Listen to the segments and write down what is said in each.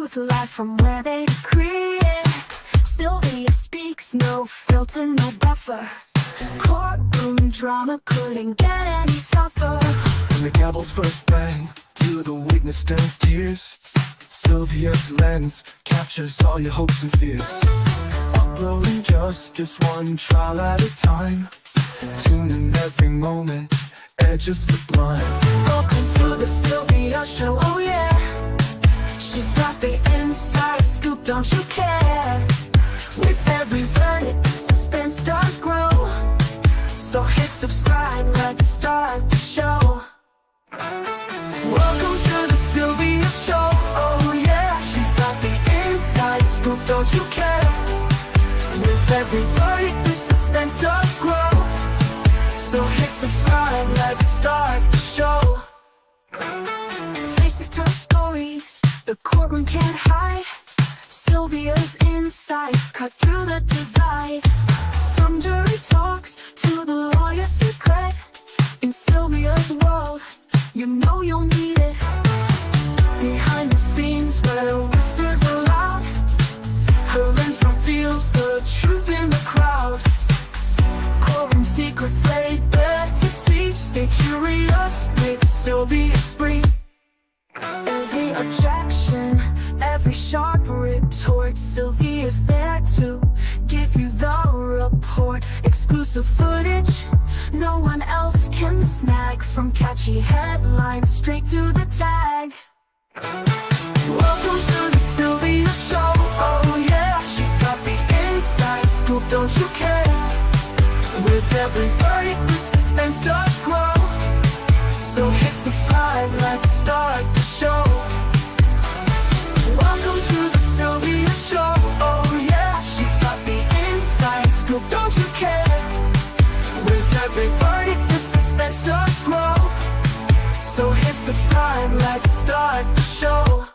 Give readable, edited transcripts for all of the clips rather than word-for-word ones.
truth live from where they decree it. Sylvia speaks, no filter, no buffer. Courtroom drama couldn't get any tougher. When the gavel's first bang, to the witness stands tears. Sylvia's lens captures all your hopes and fears. Uploading justice one trial at a time. Tuning every moment, edges sublime. Welcome to the Sylvia show, oh yeah. She's got the inside scoop, don't you care? With every verdict, the suspense does grow. So hit subscribe, let's start the show. Welcome to the Sylvia show, oh yeah. She's got the inside scoop, don't you care? With every verdict, the suspense does grow. So hit subscribe, let's start the show. Faces turn stories, the courtroom can't hide. Sylvia's insights cut through the divide. From jury talks to the lawyer's secret. In Sylvia's world, you know you'll need it. Behind the scenes where whispers are loud, her lens reveals the truth in the crowd. Courtroom secrets laid bare to see. Stay curious with Sylvia Spree. Every objection, every sharp retort, Sylvia's there to give you the report. Exclusive footage no one else can snag. From catchy headlines straight to the tag. Welcome to the Sylvia show, oh yeah. She's got the inside scoop, don't you care? With every verdict, the suspense does grow. So hit subscribe, let's start the show. Welcome to the Sylvia show, oh yeah. She's got the inside scoop, don't you care? With every verdict, the suspense does grow. So hit subscribe, let's start the show.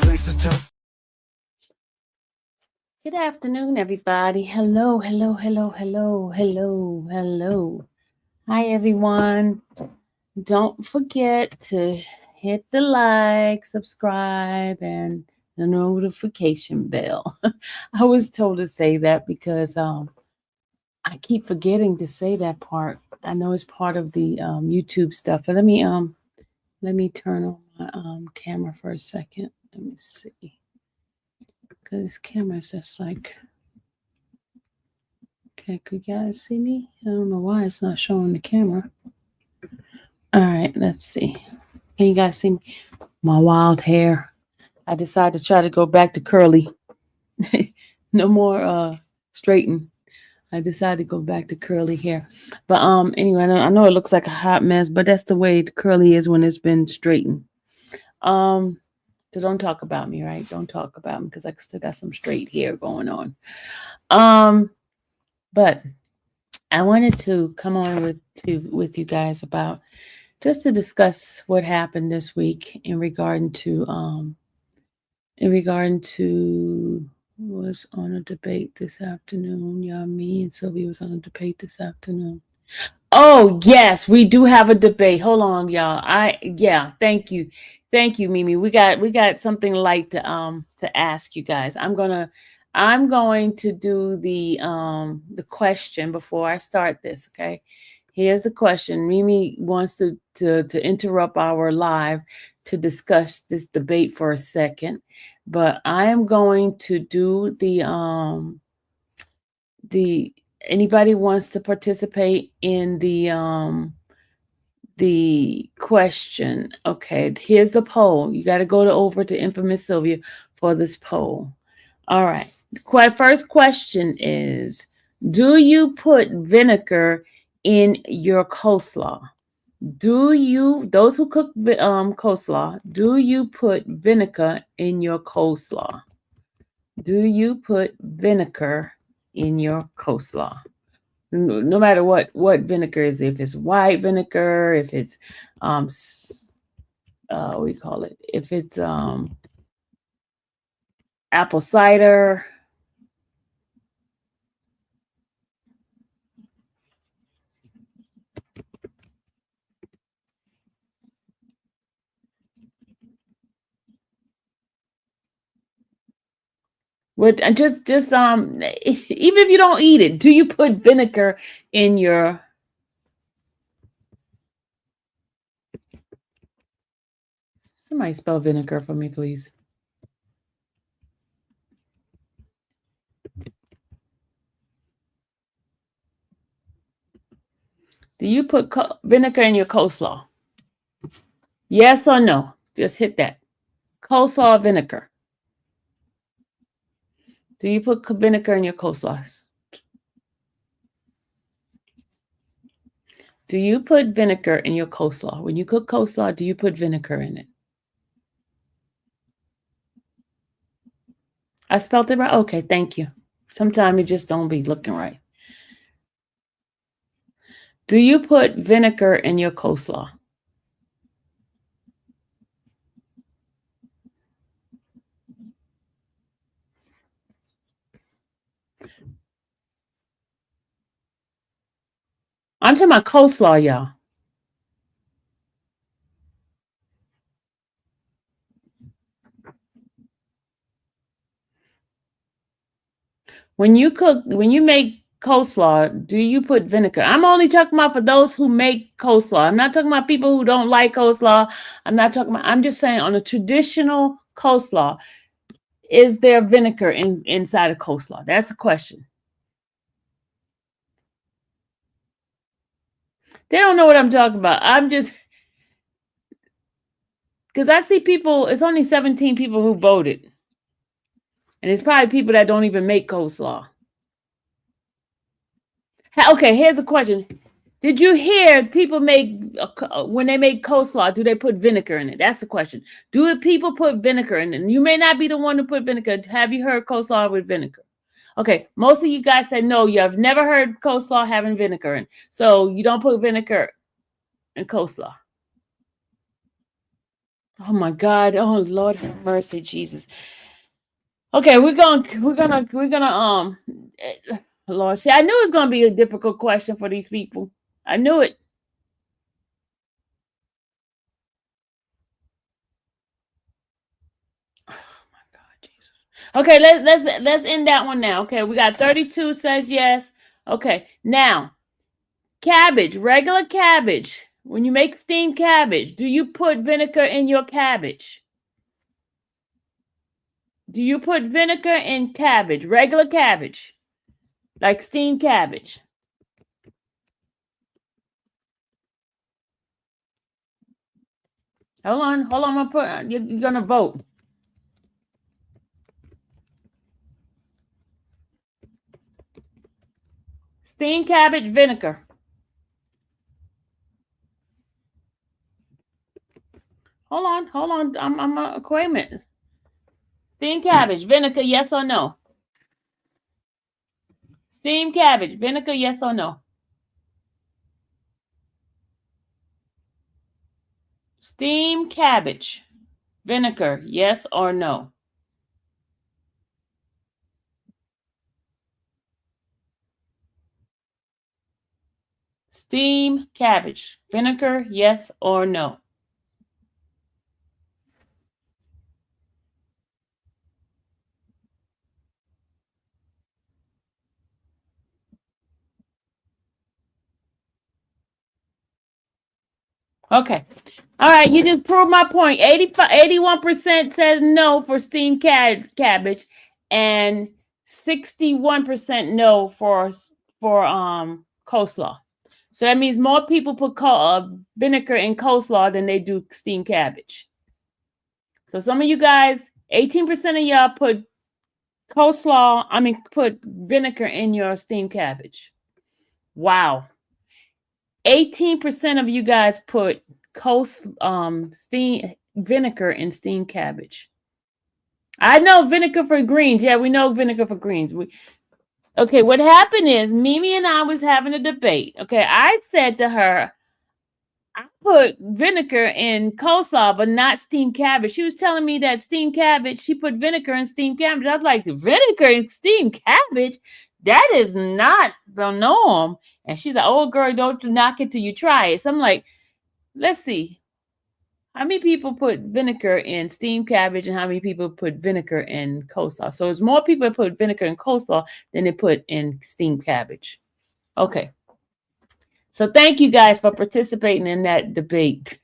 Faces tell. Good afternoon, everybody. Hello, hello, hello, hello, hello, hello. Hi, everyone. Don't forget to hit the like, subscribe, and the notification bell. I was told to say that because I keep forgetting to say that part. I know it's part of the YouTube stuff. But let me turn on my camera for a second. Let me see. Because this camera is just like, okay, could you guys see me? I don't know why it's not showing the camera. All right, let's see. Can you guys see me? My wild hair. I decided to try to go back to curly. No more straighten. I decided to go back to curly hair. But anyway, I know it looks like a hot mess, but that's the way the curly is when it's been straightened. So don't talk about me, right? Don't talk about me because I still got some straight hair going on. But I wanted to come on with you guys about just to discuss what happened this week in regard to was on a debate this afternoon. Yeah, me and Sylvia was on a debate this afternoon. Oh, yes, we do have a debate. Hold on, y'all. Thank you. Thank you, Mimi. We got something light to ask you guys. I'm going to do the question before I start this, okay? Here's the question. Mimi wants to interrupt our live to discuss this debate for a second, but I am going to do the anybody wants to participate in the question. Okay, here's the poll. You got to go over to Infamous Sylvia for this poll. All right. The first question is, do you put vinegar in your coleslaw? Those who cook coleslaw, do you put vinegar in your coleslaw? Do you put vinegar in your coleslaw? No matter what vinegar is, if it's white vinegar, if it's what do you call it? If it's apple cider. What just even if you don't eat it, do you put vinegar in your somebody spell vinegar for me, please? Do you put vinegar in your coleslaw? Yes or no? Just hit that. Coleslaw or vinegar. Do you put vinegar in your coleslaws? Do you put vinegar in your coleslaw? When you cook coleslaw, do you put vinegar in it? I spelled it right? Okay, thank you. Sometimes it just don't be looking right. Do you put vinegar in your coleslaw? I'm talking about coleslaw, y'all. When you make coleslaw, do you put vinegar? I'm only talking about for those who make coleslaw. I'm not talking about people who don't like coleslaw. I'm just saying on a traditional coleslaw, is there vinegar inside a coleslaw? That's the question. They don't know what I'm talking about. I'm just because I see people, it's only 17 people who voted. And it's probably people that don't even make coleslaw. Okay, here's a question. Did you hear people make, when they make coleslaw, do they put vinegar in it? That's the question. Do people put vinegar in it? And you may not be the one to put vinegar. Have you heard coleslaw with vinegar? Okay, most of you guys said no, you have never heard coleslaw having vinegar in. So you don't put vinegar in coleslaw. Oh my God. Oh Lord have mercy, Jesus. Okay, we're gonna Lord, see, I knew it was gonna be a difficult question for these people. I knew it. Oh my God, Jesus. Okay, let's end that one now. Okay, we got 32 says yes. Okay, now cabbage, regular cabbage. When you make steamed cabbage, do you put vinegar in your cabbage? Do you put vinegar in cabbage, regular cabbage, like steamed cabbage? Hold on. I'm gonna you're gonna vote. Steamed cabbage vinegar. Hold on. I'm a acquaintance. Steamed cabbage vinegar, yes or no? Steamed cabbage vinegar, yes or no? Steamed cabbage vinegar, yes or no? Steamed cabbage vinegar, yes or no? Okay. All right, you just proved my point. 81% says no for steamed cabbage and 61% no for coleslaw. So that means more people put vinegar in coleslaw than they do steamed cabbage. So some of you guys, 18% of y'all put put vinegar in your steamed cabbage. Wow. 18% of you guys put steamed vinegar in steamed cabbage. I know vinegar for greens. Yeah, we know vinegar for greens. Okay, what happened is Mimi and I was having a debate. Okay, I said to her, I put vinegar in coleslaw, but not steamed cabbage. She was telling me that steamed cabbage, she put vinegar in steamed cabbage. I was like, vinegar in steamed cabbage? That is not the norm. And she's like, oh, girl, don't knock it till you try it. So I'm like, let's see. How many people put vinegar in steamed cabbage and how many people put vinegar in coleslaw? So it's more people that put vinegar in coleslaw than they put in steamed cabbage. Okay. So thank you guys for participating in that debate.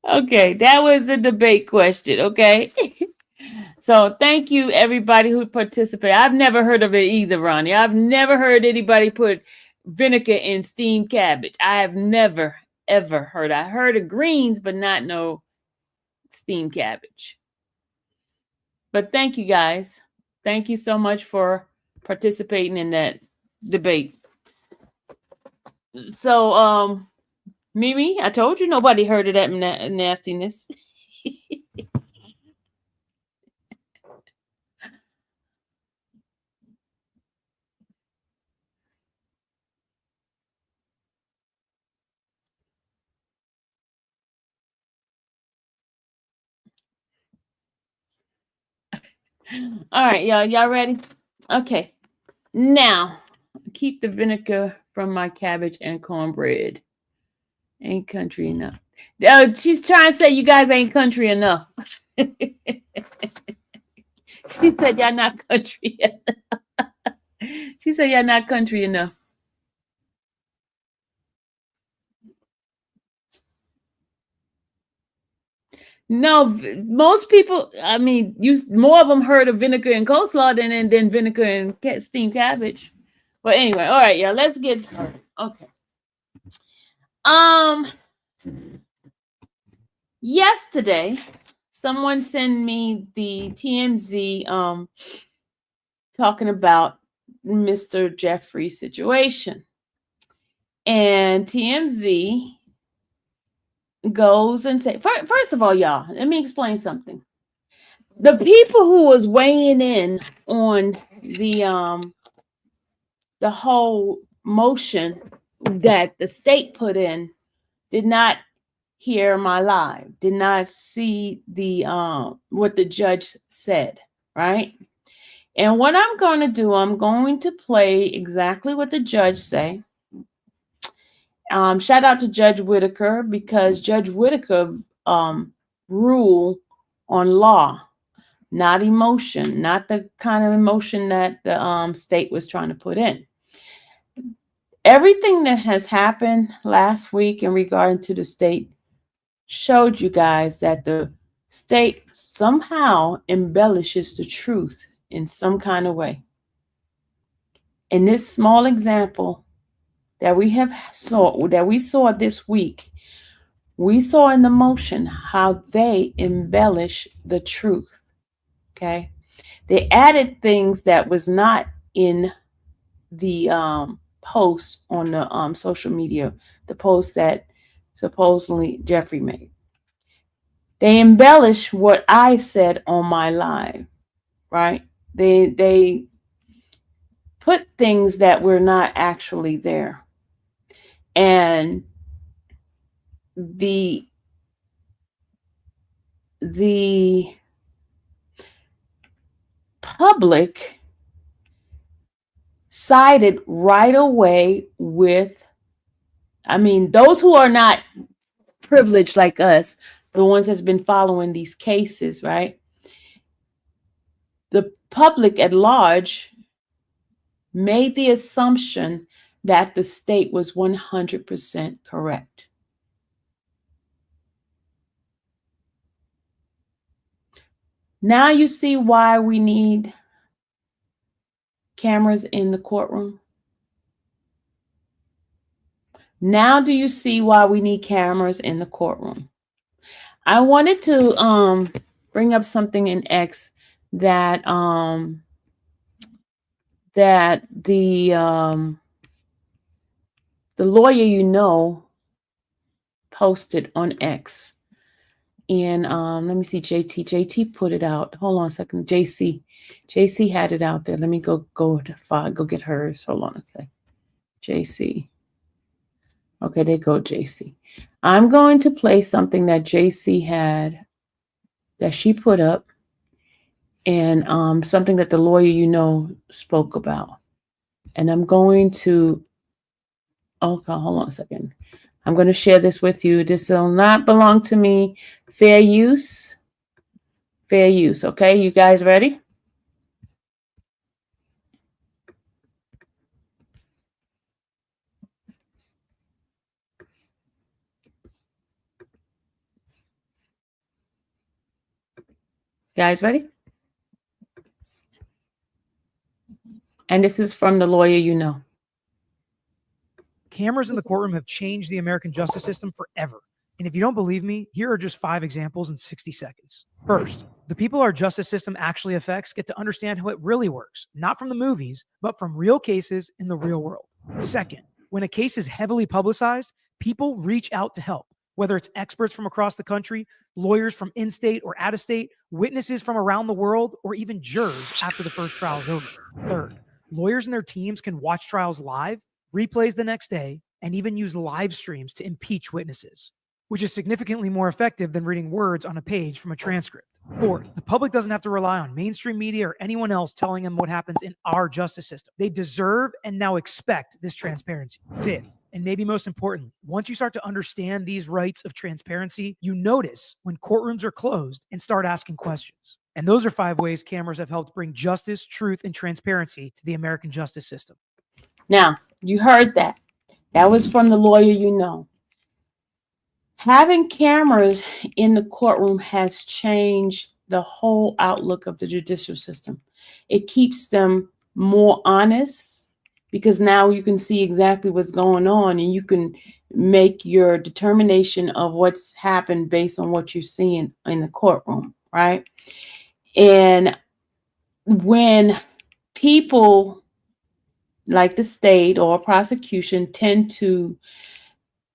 Okay, that was a debate question. Okay. So thank you everybody who participated. I've never heard of it either, Ronnie. I've never heard anybody put vinegar in steamed cabbage. I have never ever heard. I heard of greens, but not no steamed cabbage. But thank you guys. Thank you so much for participating in that debate. So Mimi, I told you nobody heard of that nastiness. All right, y'all ready? Okay. Now, keep the vinegar from my cabbage and cornbread. Ain't country enough. She's trying to say you guys ain't country enough. She said y'all not country enough. She said y'all not country enough. No, most people. I mean, more of them heard of vinegar and coleslaw than vinegar and steamed cabbage. But anyway, all right, y'all. Let's get started. Okay. Yesterday, someone sent me the TMZ talking about Mr. Jeffrey's situation, and TMZ goes and say, first of all, y'all, let me explain something. The people who was weighing in on the whole motion that the state put in did not hear my live, did not see the what the judge said, right? And what I'm going to do, I'm going to play exactly what the judge say. Shout out to Judge Whitaker, because Judge Whitaker rule on law, not emotion, not the kind of emotion that the state was trying to put in. Everything that has happened last week in regard to the state showed you guys that the state somehow embellishes the truth in some kind of way. In this small example that we saw this week, we saw in the motion how they embellish the truth. Okay, they added things that was not in the post on the social media, the post that supposedly Jeffrey made. They embellish what I said on my live, right? They put things that were not actually there. And the public sided right away with, I mean, those who are not privileged like us, the ones that's been following these cases, right? The public at large made the assumption that the state was 100% correct. Now you see why we need cameras in the courtroom. Now do you see why we need cameras in the courtroom? I wanted to bring up something in X that the lawyer posted on X. And let me see, JT put it out. Hold on a second. JC had it out there. Let me go get hers. Hold on. Okay. JC. Okay, there go JC. I'm going to play something that JC had, that she put up. and something that the lawyer spoke about. And I'm going to, okay, hold on a second. I'm going to share this with you. This will not belong to me. Fair use. Fair use. Okay, you guys ready? Guys ready? And this is from the lawyer Cameras in the courtroom have changed the American justice system forever. And if you don't believe me, here are just 5 examples in 60 seconds. First, the people our justice system actually affects get to understand how it really works, not from the movies, but from real cases in the real world. Second, when a case is heavily publicized, people reach out to help, whether it's experts from across the country, lawyers from in-state or out-of-state, witnesses from around the world, or even jurors after the first trial is over. Third, lawyers and their teams can watch trials live, replays the next day, and even use live streams to impeach witnesses, which is significantly more effective than reading words on a page from a transcript. Fourth, the public doesn't have to rely on mainstream media or anyone else telling them what happens in our justice system. They deserve and now expect this transparency. Fifth, and maybe most importantly, once you start to understand these rights of transparency, you notice when courtrooms are closed and start asking questions. And those are 5 ways cameras have helped bring justice, truth, and transparency to the American justice system. Now, you heard that. That was from the lawyer Having cameras in the courtroom has changed the whole outlook of the judicial system. It keeps them more honest because now you can see exactly what's going on and you can make your determination of what's happened based on what you're seeing in the courtroom, right? And when people like the state or prosecution tend to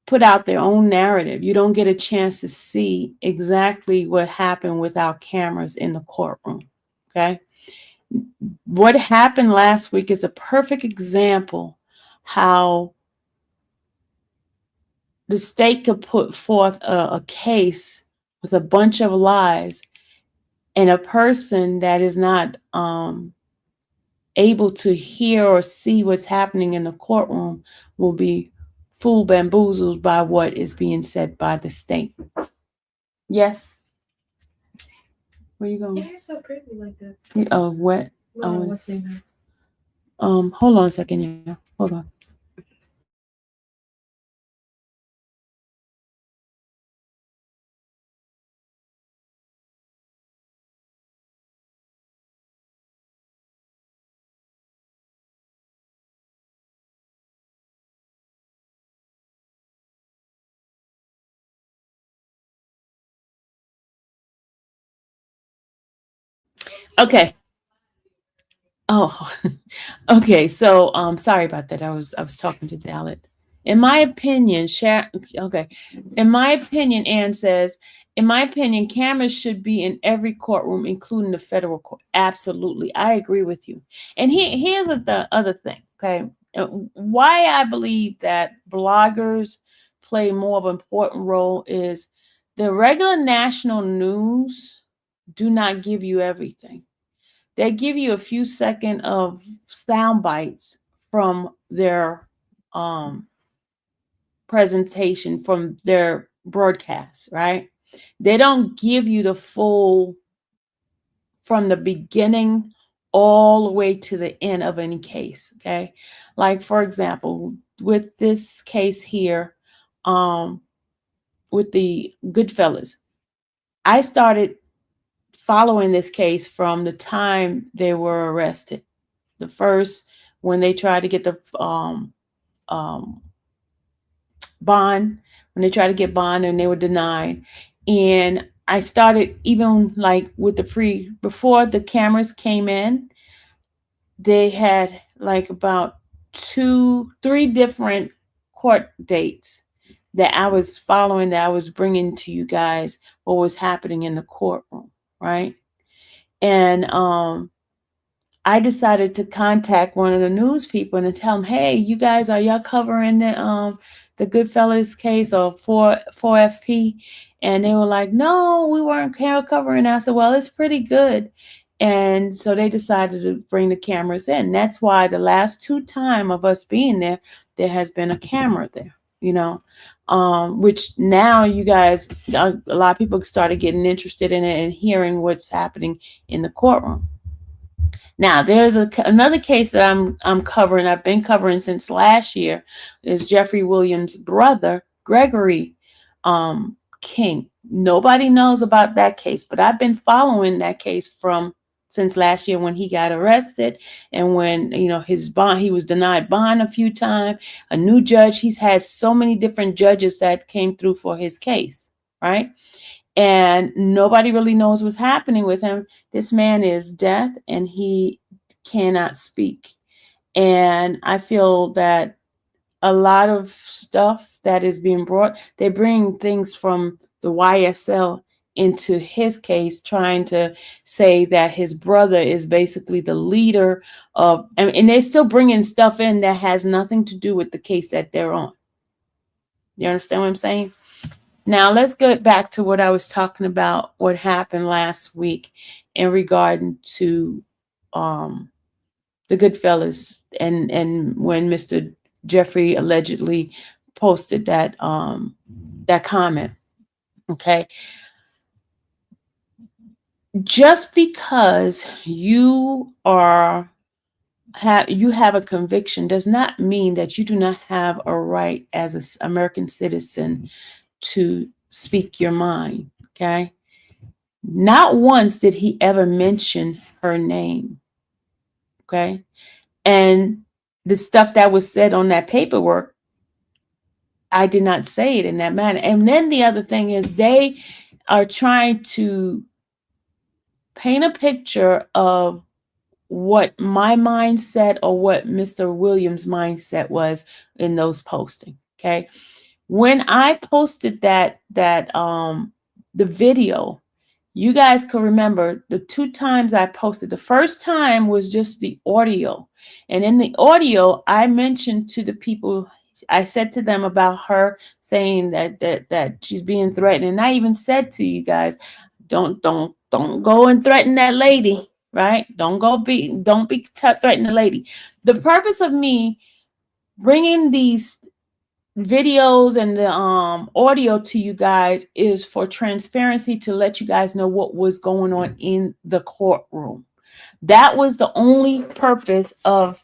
put out their own narrative, you don't get a chance to see exactly what happened without cameras in the courtroom. Okay. What happened last week is a perfect example how the state could put forth a case with a bunch of lies, and a person that is not able to hear or see what's happening in the courtroom will be fooled, bamboozled by what is being said by the state. Yes. Where you going? Your hair's so pretty like that. Oh, what? No, what's the name? Hold on a second. Yeah, hold on. Okay. Oh, okay. So, sorry about that. I was talking to Dalit. In my opinion, In my opinion, Ann says, in my opinion, cameras should be in every courtroom, including the federal court. Absolutely, I agree with you. And here's the other thing. Okay, why I believe that bloggers play more of an important role is the regular national news do not give you everything. They give you a few seconds of sound bites from their presentation, from their broadcast, right? They don't give you the full from the beginning all the way to the end of any case, okay? Like, for example, with this case here, with the Goodfellas, I started following this case from the time they were arrested. The first, when they tried to get the bond, when they tried to get bond and they were denied. And I started even like with before the cameras came in, they had like about 3 different court dates that I was following, that I was bringing to you guys what was happening in the courtroom, right? And I decided to contact one of the news people and to tell them, hey, you guys, are y'all covering the Goodfellas case or 4FP? And they were like, no, we weren't covering. I said, well, it's pretty good. And so they decided to bring the cameras in. That's why the last 2 times of us being there, there has been a camera there, which now you guys, a lot of people started getting interested in it and hearing what's happening in the courtroom. Now, there's another case that I'm covering. I've been covering since last year. Is Jeffrey Williams' brother, Gregory King. Nobody knows about that case, but I've been following that case since last year when he got arrested, and when his bond, he was denied bond a few times. A new judge. He's had so many different judges that came through for his case, right? And nobody really knows what's happening with him. This man is deaf and he cannot speak. And I feel that a lot of stuff that is being brought, they bring things from the YSL into his case, trying to say that his brother is basically the leader of, and they're still bringing stuff in that has nothing to do with the case that they're on. You understand what I'm saying? Now, let's get back to what I was talking about, what happened last week in regard to the Goodfellas and when Mr. Jeffrey allegedly posted that comment. Okay. Just because you have a conviction does not mean that you do not have a right as an American citizen to speak your mind. Okay. Not once did he ever mention her name. Okay. And the stuff that was said on that paperwork, I did not say it in that manner. And then the other thing is they are trying to paint a picture of what my mindset or what Mr. Williams' mindset was in those postings. Okay. When I posted the video, you guys can remember the 2 times I posted. The first time was just the audio. And in the audio, I mentioned to the people, I said to them about her saying that she's being threatened. And I even said to you guys, don't go and threaten that lady, right? Don't be threatening the lady. The purpose of me bringing these videos and the audio to you guys is for transparency, to let you guys know what was going on in the courtroom. That was the only purpose of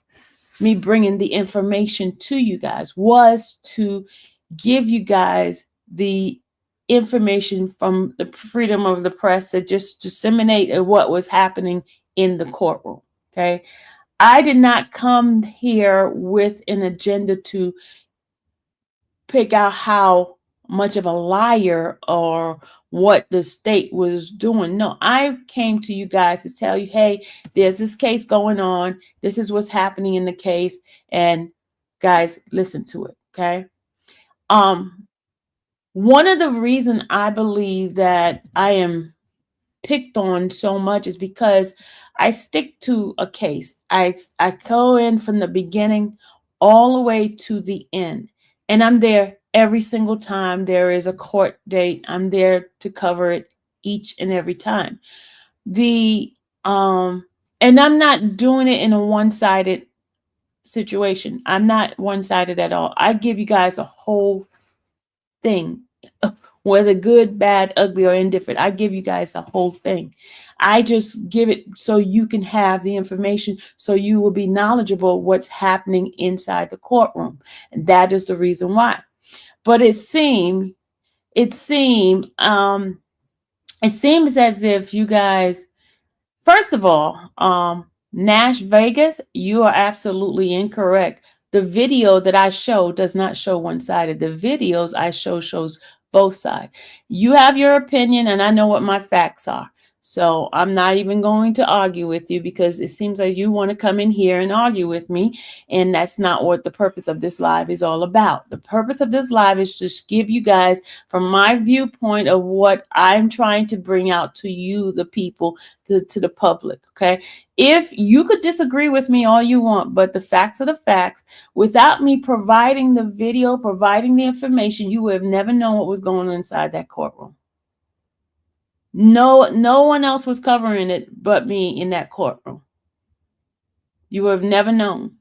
me bringing the information to you guys, was to give you guys the information from the freedom of the press to just disseminate what was happening in the courtroom. Okay. I did not come here with an agenda to pick out how much of a liar or what the state was doing. No, I came to you guys to tell you, hey, there's this case going on. This is what's happening in the case. And guys, listen to it. Okay. One of the reasons I believe that I am picked on so much is because I stick to a case. I go in from the beginning all the way to the end. And I'm there every single time there is a court date. I'm there to cover it each and every time. And I'm not doing it in a one-sided situation. I'm not one-sided at all. I give you guys a whole thing, whether good, bad, ugly, or indifferent. I give you guys the whole thing. I just give it so you can have the information, so you will be knowledgeable what's happening inside the courtroom. And that is the reason why. But it seems as if you guys, first of all, Nash Vegas, you are absolutely incorrect. The video that I show does not show one-sided. The videos I shows both sides. You have your opinion, and I know what my facts are. So I'm not even going to argue with you, because it seems like you want to come in here and argue with me. And that's not what the purpose of this live is all about. The purpose of this live is to give you guys, from my viewpoint of what I'm trying to bring out to you, the people, to the public. Okay. If you could disagree with me all you want, but the facts are the facts. Without me providing the video, providing the information, you would have never known what was going on inside that courtroom. No one else was covering it but me in that courtroom. You would have never known.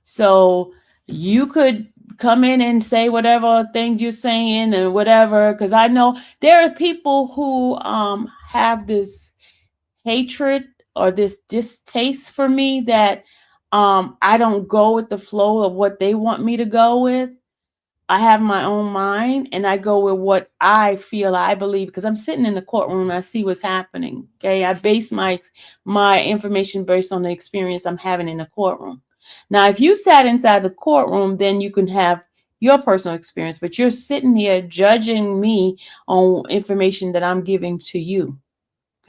So you could come in and say whatever things you're saying and whatever, because I know there are people who have this hatred or this distaste for me that I don't go with the flow of what they want me to go with. I have my own mind and I go with what I feel I believe, because I'm sitting in the courtroom and I see what's happening. Okay. I base my information based on the experience I'm having in the courtroom. Now, if you sat inside the courtroom, then you can have your personal experience, but you're sitting here judging me on information that I'm giving to you.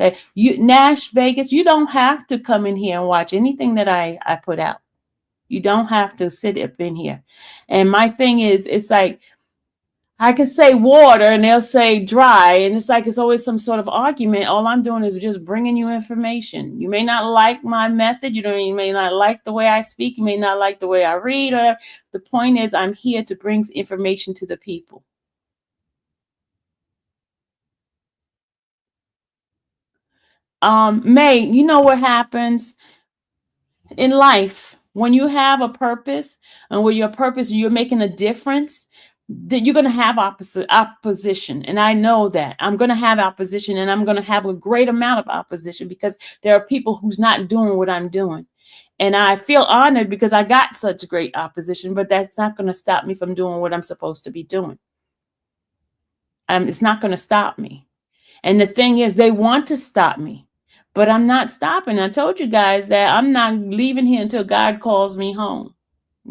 Okay. Nash Vegas, you don't have to come in here and watch anything that I put out. You don't have to sit up in here. And my thing is, it's like I can say water and they'll say dry. And it's like it's always some sort of argument. All I'm doing is just bringing you information. You may not like my method. You may not like the way I speak. You may not like the way I read. Or the point is, I'm here to bring information to the people. May, you know what happens in life when you have a purpose, and with your purpose you're making a difference, that you're going to have opposition. And I know that I'm going to have opposition, and I'm going to have a great amount of opposition because there are people who's not doing what I'm doing. And I feel honored because I got such great opposition, but that's not going to stop me from doing what I'm supposed to be doing. It's not going to stop me. And the thing is, they want to stop me, but I'm not stopping. I told you guys that I'm not leaving here until God calls me home.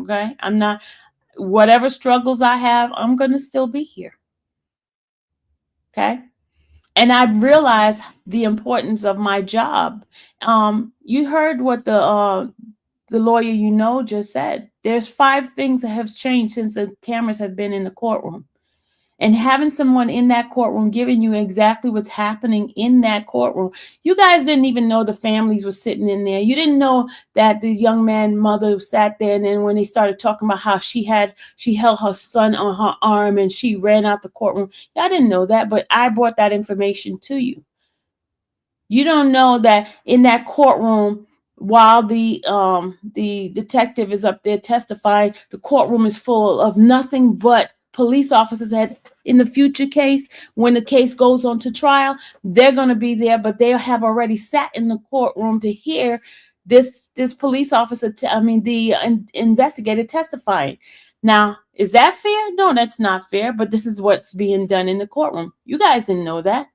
Okay. I'm not, whatever struggles I have, I'm going to still be here. Okay. And I realize the importance of my job. You heard what the lawyer just said. There's 5 things that have changed since the cameras have been in the courtroom. And having someone in that courtroom giving you exactly what's happening in that courtroom. You guys didn't even know the families were sitting in there. You didn't know that the young man's mother sat there. And then when they started talking about how she held her son on her arm and she ran out the courtroom. Y'all didn't know that, but I brought that information to you. You don't know that in that courtroom, while the detective is up there testifying, the courtroom is full of nothing but police officers. That in the future case, when the case goes on to trial, they're going to be there, but they have already sat in the courtroom to hear this police officer, the investigator testifying. Now, is that fair? No, that's not fair, but this is what's being done in the courtroom. You guys didn't know that.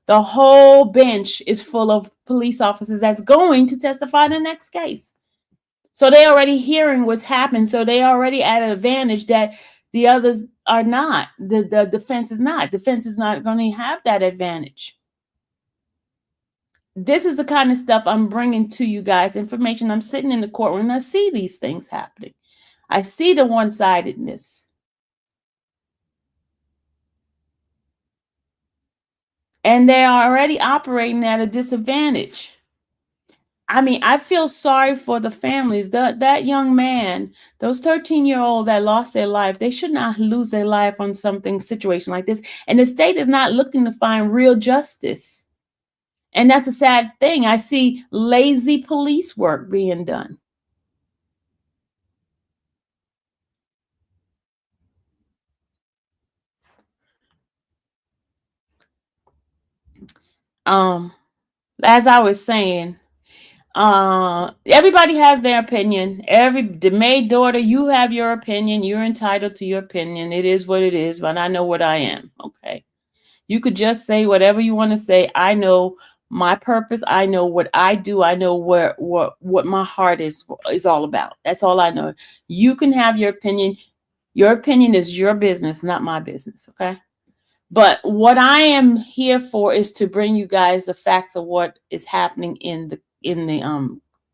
The whole bench is full of police officers that's going to testify in the next case. So they already hearing what's happened. So they already at an advantage that the others are not. The defense is not. Defense is not going to have that advantage. This is the kind of stuff I'm bringing to you guys. Information. I'm sitting in the courtroom and I see these things happening. I see the one-sidedness. And they are already operating at a disadvantage. I feel sorry for the families. That young man, those 13-year-olds that lost their life, they should not lose their life on situation like this. And the state is not looking to find real justice. And that's a sad thing. I see lazy police work being done. As I was saying, everybody has their opinion. The maid daughter, you have your opinion. You're entitled to your opinion. It is what it is, but I know what I am. Okay. You could just say whatever you want to say. I know my purpose. I know what I do. I know what my heart is all about. That's all I know. You can have your opinion. Your opinion is your business, not my business. Okay. But what I am here for is to bring you guys the facts of what is happening in the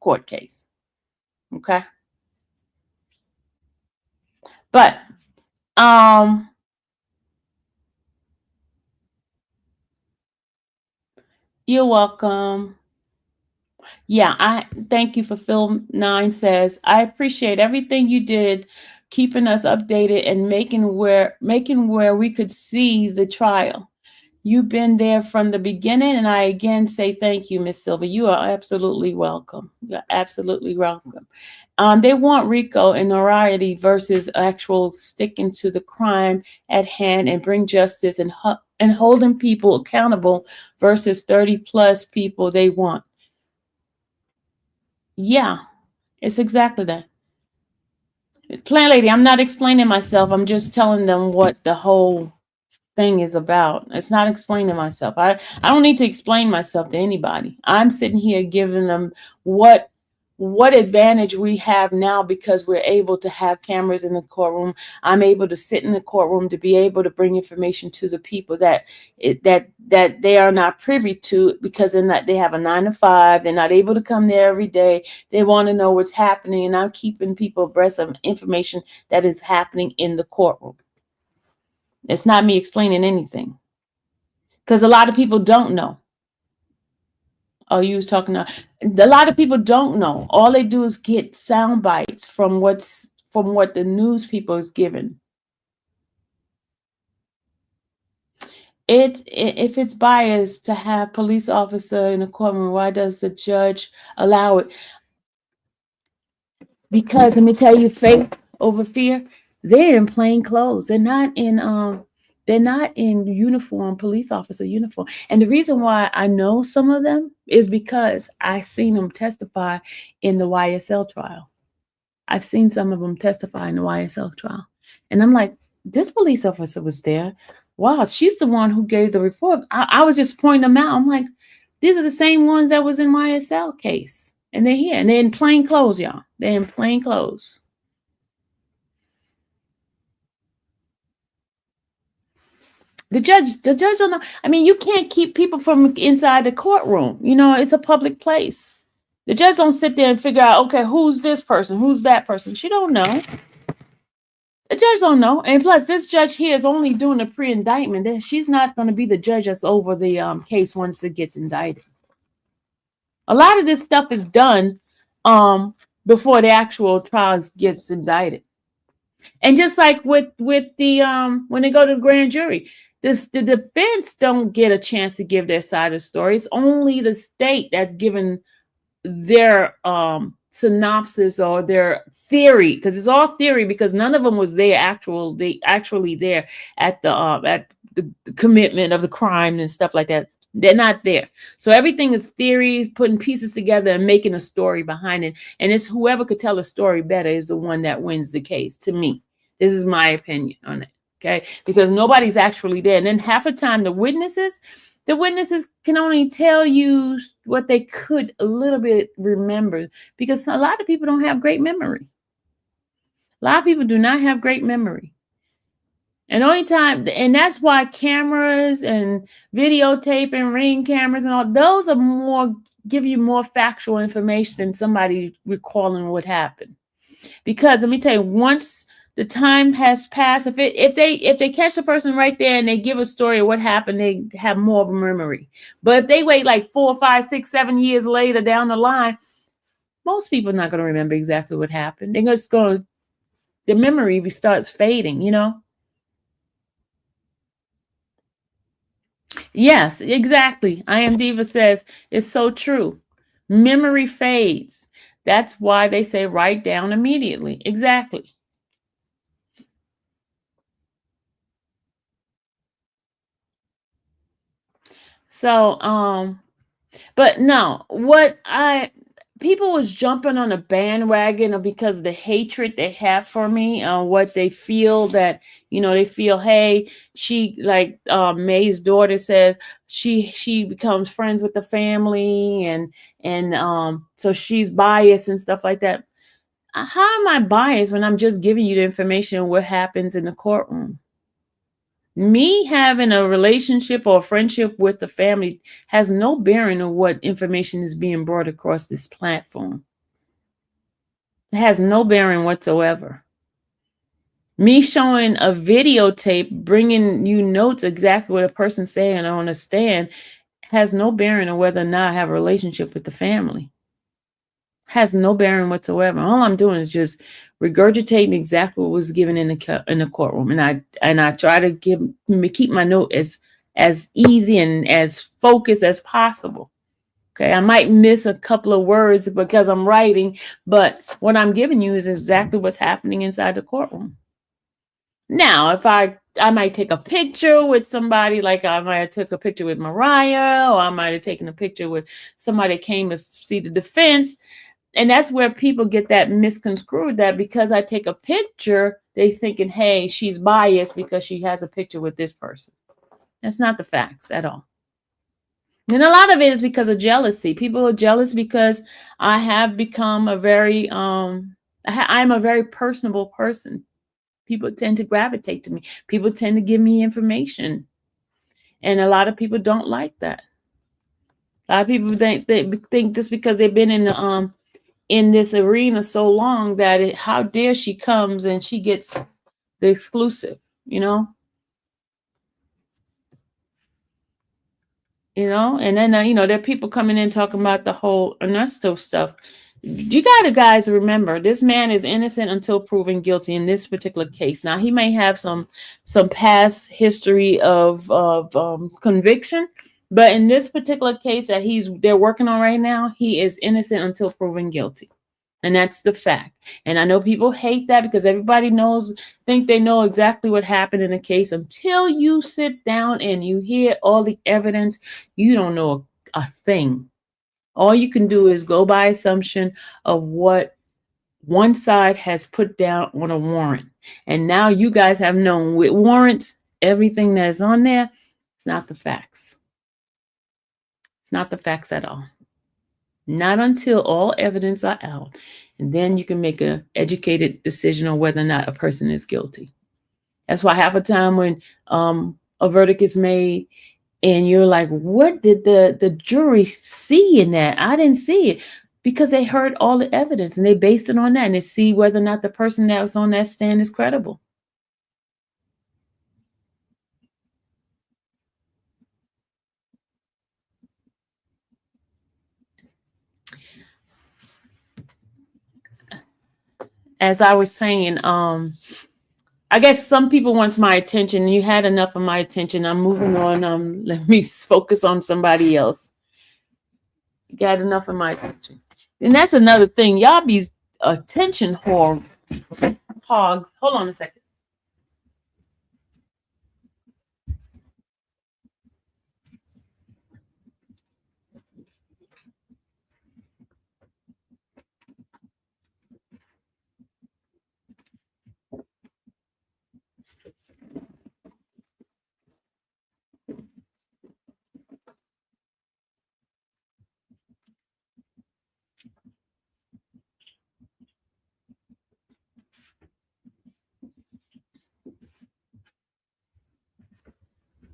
court case. Okay. But you're welcome. Yeah, I thank you for Phil 9 says, I appreciate everything you did, keeping us updated and making where we could see the trial. You've been there from the beginning, and I again say thank you, Miss Sylvia. You are absolutely welcome. You're absolutely welcome. They want RICO and notoriety versus actual sticking to the crime at hand and bring justice and holding people accountable versus 30 plus people they want. Yeah, it's exactly that. Plan lady, I'm not explaining myself. I'm just telling them what the whole thing is about. It's not explaining myself. I don't need to explain myself to anybody. I'm sitting here giving them what advantage we have now because we're able to have cameras in the courtroom. I'm able to sit in the courtroom to be able to bring information to the people that they are not privy to because they have a 9 to 5. They're not able to come there every day. They want to know what's happening, and I'm keeping people abreast of information that is happening in the courtroom. It's not me explaining anything because a lot of people don't know. Oh, you was talking to a lot of people don't know. All they do is get sound bites from what the news people is given. If it's biased to have police officer in a courtroom, why does the judge allow it? Because let me tell you, faith over fear. They're in plain clothes. They're not in uniform, police officer uniform. And the reason why I know some of them is because I seen them testify in the YSL trial. I've seen some of them testify in the YSL trial. And I'm like, this police officer was there. Wow, she's the one who gave the report. I was just pointing them out. I'm like, these are the same ones that was in YSL case. And they're here. And they're in plain clothes, y'all. They're in plain clothes. The judge don't know. I mean, you can't keep people from inside the courtroom. You know, it's a public place. The judge don't sit there and figure out, okay, who's this person? Who's that person? She don't know. The judge don't know. And plus, this judge here is only doing a pre-indictment. She's not going to be the judge that's over the case once it gets indicted. A lot of this stuff is done before the actual trial gets indicted. And just like with the when they go to the grand jury, the defense don't get a chance to give their side of the story. It's only the state that's given their synopsis or their theory, because it's all theory, because none of them was there actually there at the commitment of the crime and stuff like that. They're not there. So everything is theory, putting pieces together and making a story behind it. And it's whoever could tell a story better is the one that wins the case, to me. This is my opinion on it. Okay. Because nobody's actually there. And then half the time the witnesses can only tell you what they could a little bit remember, because a lot of people don't have great memory. A lot of people do not have great memory. And that's why cameras and videotape and ring cameras and all those are give you more factual information than somebody recalling what happened. Because let me tell you, once the time has passed, if they catch the person right there and they give a story of what happened, they have more of a memory. But if they wait like 4, 5, 6, 7 years later down the line, most people are not going to remember exactly what happened. They're just going to, the memory starts fading, you know? Yes, exactly. I Am Diva says it's so true. Memory fades. That's why they say write down immediately. Exactly. So, but no, people was jumping on a bandwagon because of the hatred they have for me, what they feel that, they feel, hey, she, like May's daughter says, she becomes friends with the family and so she's biased and stuff like that. How am I biased when I'm just giving you the information on what happens in the courtroom? Me having a relationship or a friendship with the family has no bearing on what information is being brought across this platform. It has no bearing whatsoever. Me showing a videotape, bringing you notes exactly what a person's saying on a stand, has no bearing on whether or not I have a relationship with the family. Has no bearing whatsoever. All I'm doing is just regurgitating exactly what was given in the courtroom, and I try to keep my note as as easy and as focused as possible. Okay, I might miss a couple of words because I'm writing, but what I'm giving you is exactly what's happening inside the courtroom. Now, if I might take a picture with somebody, like I might have took a picture with Mariah, or I might have taken a picture with somebody that came to see the defense. And that's where people get that misconstrued, that because I take a picture, they thinking, hey, she's biased because she has a picture with this person. That's not the facts at all. And a lot of it is because of jealousy. People are jealous because I have become a very, I'm a very personable person. People tend to gravitate to me. People tend to give me information. And a lot of people don't like that. A lot of people think just because they've been in this arena so long that how dare she comes and she gets the exclusive, you know? And then, there are people coming in talking about the whole Ernesto stuff. You got to, guys, remember, this man is innocent until proven guilty in this particular case. Now, he may have some past history of conviction, but in this particular case that they're working on right now, he is innocent until proven guilty. And that's the fact. And I know people hate that because everybody think they know exactly what happened in the case. Until you sit down and you hear all the evidence, you don't know a thing. All you can do is go by assumption of what one side has put down on a warrant. And now you guys have known with warrants, everything that's on there, it's not the facts. It's not the facts at all. Not until all evidence are out. And then you can make an educated decision on whether or not a person is guilty. That's why half the time when a verdict is made and you're like, what did the jury see in that? I didn't see it. Because they heard all the evidence and they based it on that and they see whether or not the person that was on that stand is credible. As I was saying, I guess some people wants my attention. You had enough of my attention. I'm moving on. Let me focus on somebody else. You got enough of my attention. And that's another thing. Y'all be attention hogs. Hold on a second.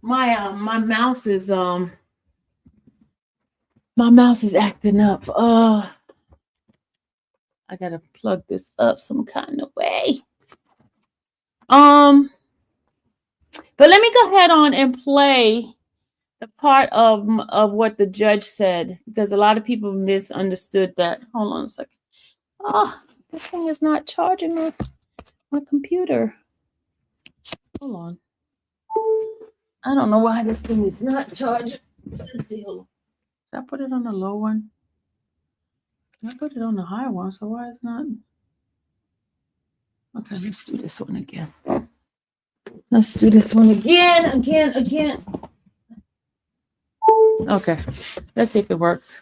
My mouse is acting up. I gotta plug this up some kind of way. But let me go ahead on and play the part of what the judge said, because a lot of people misunderstood that. Hold on a second. Oh, this thing is not charging my computer. Hold on. I don't know why this thing is not charging. Let's see. Hold on. Did I put it on the low one? I put it on the high one, so why is not? Okay, let's do this one again. Let's do this one again. Okay, let's see if it works.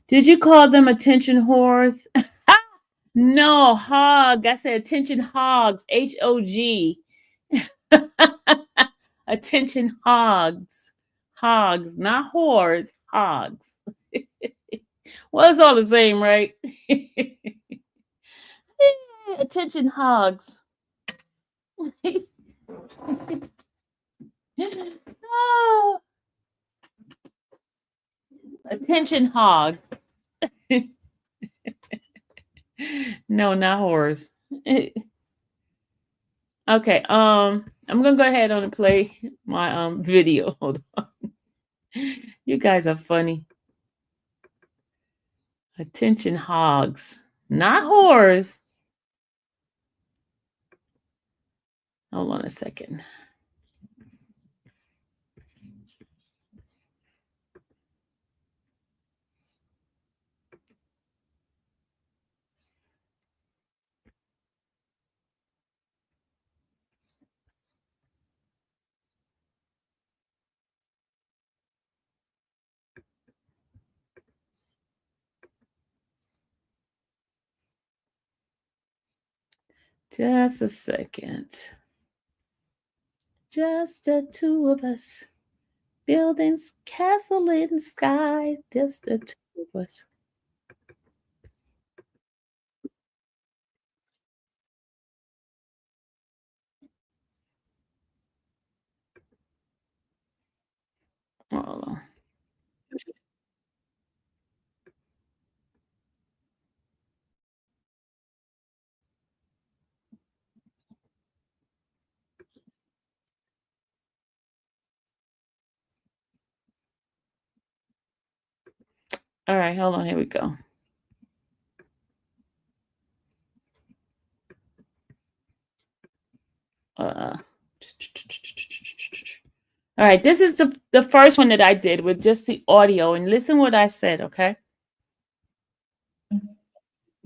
Did you call them attention whores? No, hog. I said attention hogs. HOG. Attention hogs. Hogs, not whores. Hogs. Well, it's all the same, right? Attention hogs. Oh. Attention hog. No, not whores. Okay, I'm gonna go ahead and play my video. Hold on. You guys are funny. Attention hogs, not whores. Hold on a second. Just a second. Just the two of us. Buildings, castle in the sky. Just the two of us. Hold on. All right, hold on. Here we go. All right, this is the first one that I did with just the audio, and listen what I said, okay?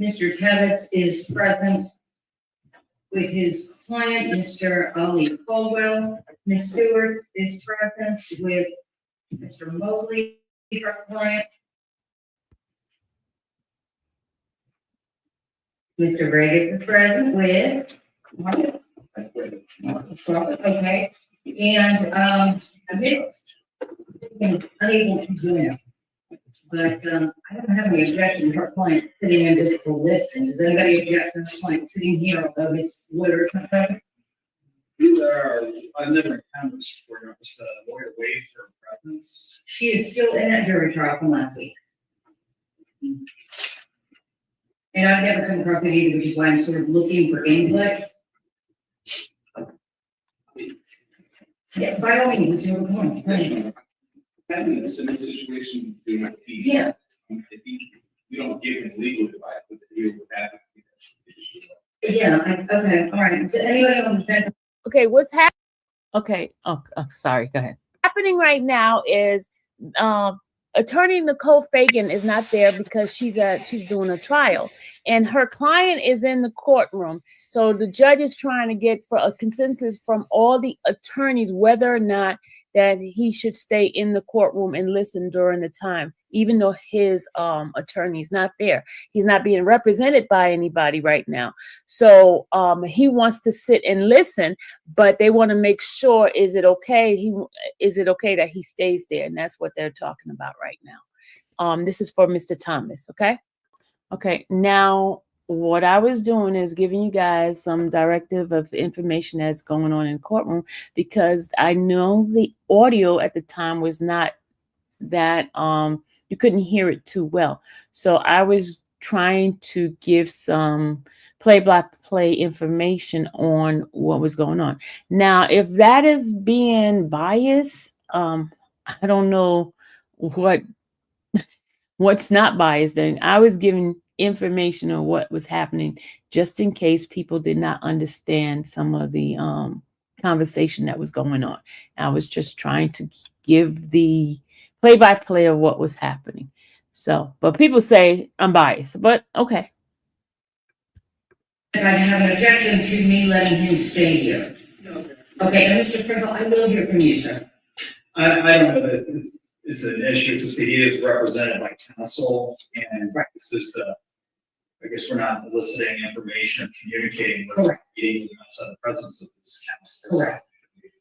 Mr. Tevis is present with his client, Mr. Ali Caldwell. Ms. Stewart is present with Mr. Mobley, her client. Mr. Vegas is present with. Okay, and, a bit unable to do it. But, I don't have any objection to her client sitting in just to listen. Does anybody object to her client sitting here, although it's literally? I've never encountered this before. Just a lawyer waived her presence. She is still in that jury trial from last week. And I've never come across it either, which is why I'm sort of looking for input. Yeah, by all means, you're going. Having a similar situation, do not be. Yeah. If you don't give him legal advice, but to deal with that. Yeah, okay, all right. So anybody on the fence? Okay, what's happening? Okay, sorry, go ahead. Happening right now is attorney Nicole Fagan is not there because she's doing a trial, and her client is in the courtroom. So the judge is trying to get for a consensus from all the attorneys whether or not that he should stay in the courtroom and listen during the time, even though his attorney's not there. He's not being represented by anybody right now. So he wants to sit and listen, but they want to make sure, is it okay? Is it okay that he stays there? And that's what they're talking about right now. This is for Mr. Thomas, okay? Okay, now what I was doing is giving you guys some directive of information that's going on in courtroom, because I know the audio at the time was not that you couldn't hear it too well. So I was trying to give some play-by-play information on what was going on. Now, if that is being biased, I don't know what's not biased. Then I was giving information on what was happening just in case people did not understand some of the conversation that was going on. I was just trying to give the play-by-play of what was happening. So, but people say I'm biased, but okay. I have an objection to me letting him stay here. Okay, and Mr. Pringle, I will hear from you, sir. I don't know that it's an issue, it's just that he is represented by counsel, and it's just, I guess we're not eliciting information or communicating with Correct. him outside the presence of this counsel. Correct.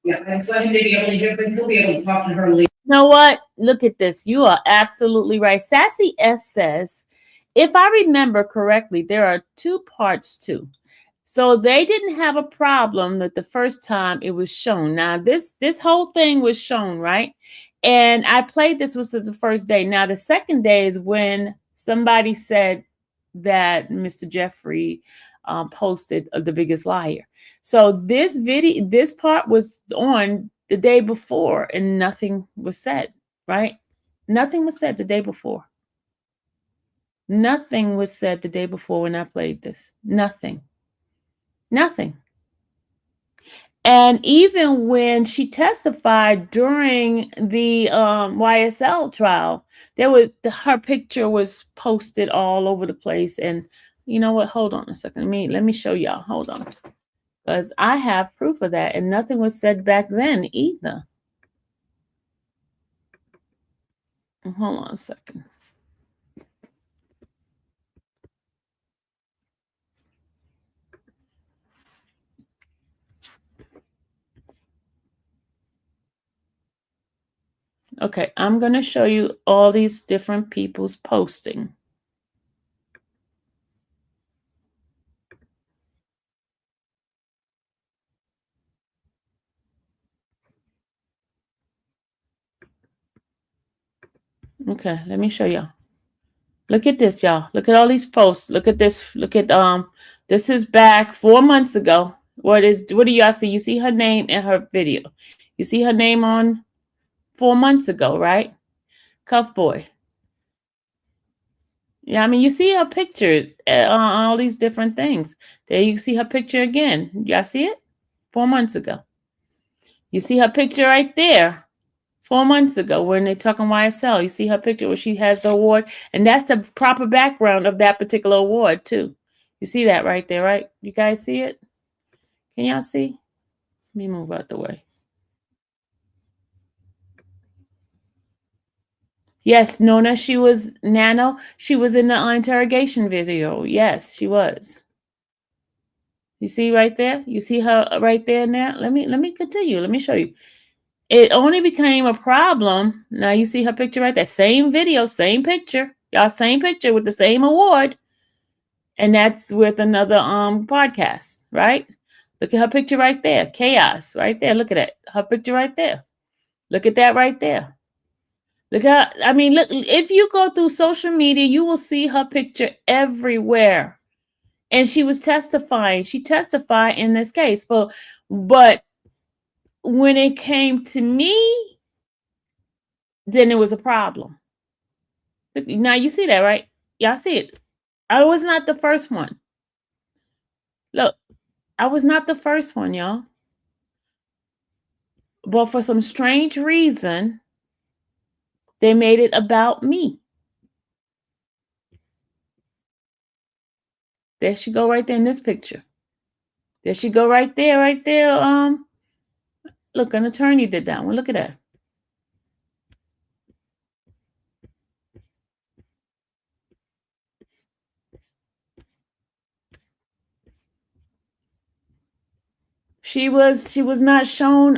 Yeah, I just want him to be able to hear, but he'll be able to talk to her later. You know what? Look at this. You are absolutely right. Sassy S says, if I remember correctly, there are two parts too. So they didn't have a problem that the first time it was shown. Now this whole thing was shown, right? And I played this was the first day. Now the second day is when somebody said that Mr. Jeffrey posted The Biggest Liar. So this part was on the day before, and nothing was said, right? Nothing was said the day before. Nothing was said the day before when I played this. Nothing. And even when she testified during the YSL trial, her picture was posted all over the place. And you know what? Hold on a second. Let me show y'all. Hold on. Because I have proof of that. And nothing was said back then either. Hold on a second. Okay, I'm going to show you all these different people's posting. Okay, let me show y'all. Look at this, y'all. Look at all these posts. Look at this. Look at this is back 4 months ago. What do y'all see? You see her name in her video. You see her name on 4 months ago, right? Cuff boy. Yeah, I mean, you see her picture on all these different things. There you see her picture again. Y'all see it? 4 months ago. You see her picture right there. 4 months ago when they're talking YSL. You see her picture where she has the award. And that's the proper background of that particular award, too. You see that right there, right? You guys see it? Can y'all see? Let me move out the way. Yes, Nona, she was Nano. She was in the interrogation video. Yes, she was. You see right there? You see her right there now? Let me continue. Let me show you. It only became a problem. Now you see her picture right there. Same video, same picture. Y'all same picture with the same award. And that's with another podcast, right? Look at her picture right there. Chaos right there. Look at it. Her picture right there. Look at that right there. Look at, I mean, look, if you go through social media, you will see her picture everywhere. And she was testifying. She testified in this case. But when it came to me, then it was a problem. Now you see that, right? Y'all see it. I was not the first one. Look, I was not the first one, y'all. But for some strange reason, they made it about me. There she go right there in this picture. There she go right there, right there. Look, an attorney did that one. Look at that. She was not shown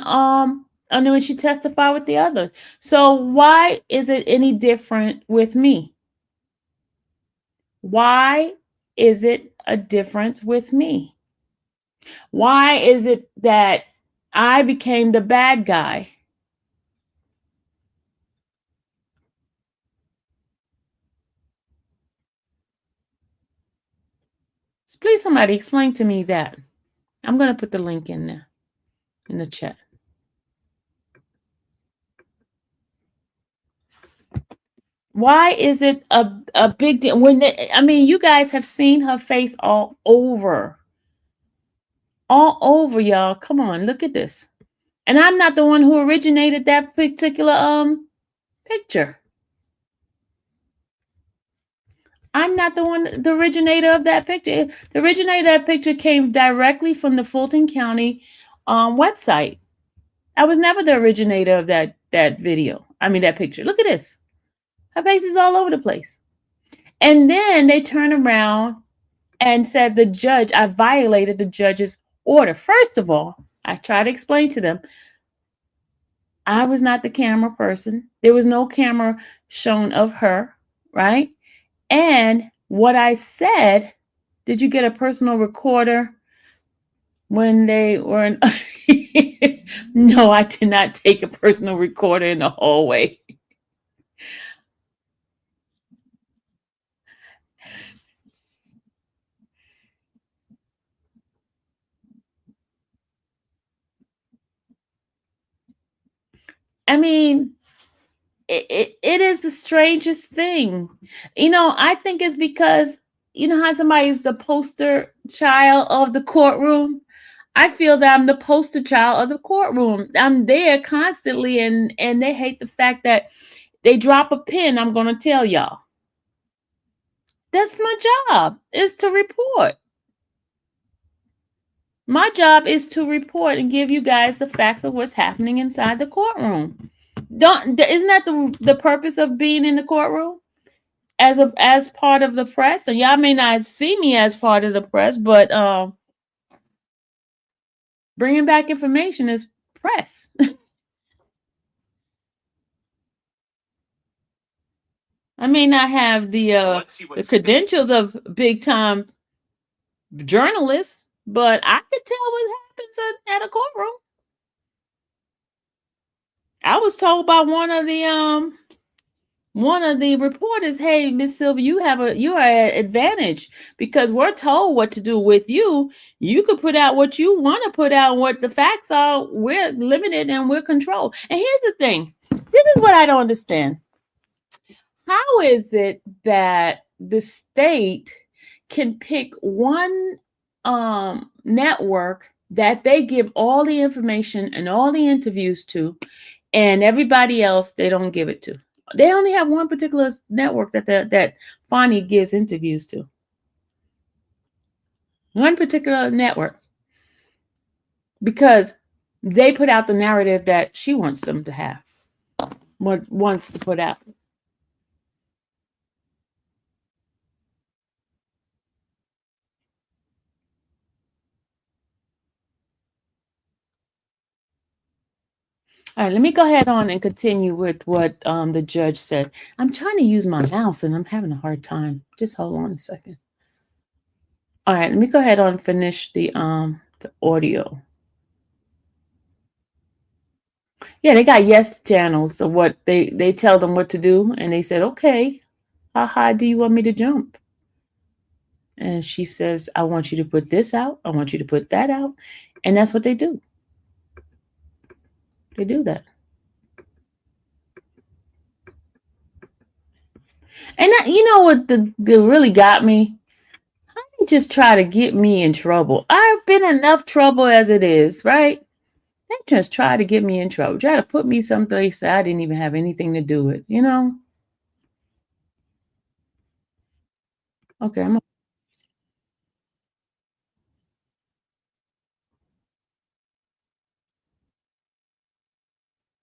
and then when she testified with the other. So why is it any different with me? Why is it a difference with me? Why is it that I became the bad guy? Please, somebody explain to me that. I'm going to put the link in there in the chat. Why is it a big deal? I mean, you guys have seen her face all over. All over, y'all. Come on, look at this. And I'm not the one who originated that particular picture. I'm not the originator of that picture. The originator of that picture came directly from the Fulton County website. I was never the originator of that video. I mean, that picture. Look at this. Her face is all over the place. And then they turn around and said I violated the judge's order. First of all, I try to explain to them, I was not the camera person. There was no camera shown of her, right? And what I said, did you get a personal recorder when they were in? No, I did not take a personal recorder in the hallway. I mean, it is the strangest thing. I think it's because, how somebody is the poster child of the courtroom. I feel that I'm the poster child of the courtroom. I'm there constantly, and they hate the fact that they drop a pin. I'm going to tell y'all. That's my job, is to report. My job is to report and give you guys the facts of what's happening inside the courtroom. Isn't that the purpose of being in the courtroom as part of the press? And y'all may not see me as part of the press, but bringing back information is press. I may not have the credentials of big time journalists, but I could tell what happens at a courtroom. I was told by one of the reporters, "Hey, Miss Sylvia, you are at advantage because we're told what to do with you. You could put out what you want to put out, what the facts are. We're limited and we're controlled." And here's the thing: this is what I don't understand. How is it that the state can pick one network that they give all the information and all the interviews to, and everybody else they don't give it to? They only have one particular network that Bonnie gives interviews to. One particular network, because they put out the narrative that she wants them to have, wants to put out. All right, let me go ahead on and continue with what the judge said. I'm trying to use my mouse and I'm having a hard time. Just hold on a second. All right, let me go ahead on and finish the audio. Yeah, they got yes channels. So what they tell them what to do, and they said, "Okay, how high do you want me to jump?" And she says, "I want you to put this out. I want you to put that out," and that's what they do. They do that. And that, you know what the really got me? They just try to get me in trouble. I've been enough trouble as it is, right? They just try to get me in trouble. Try to put me someplace I didn't even have anything to do with, you know? Okay,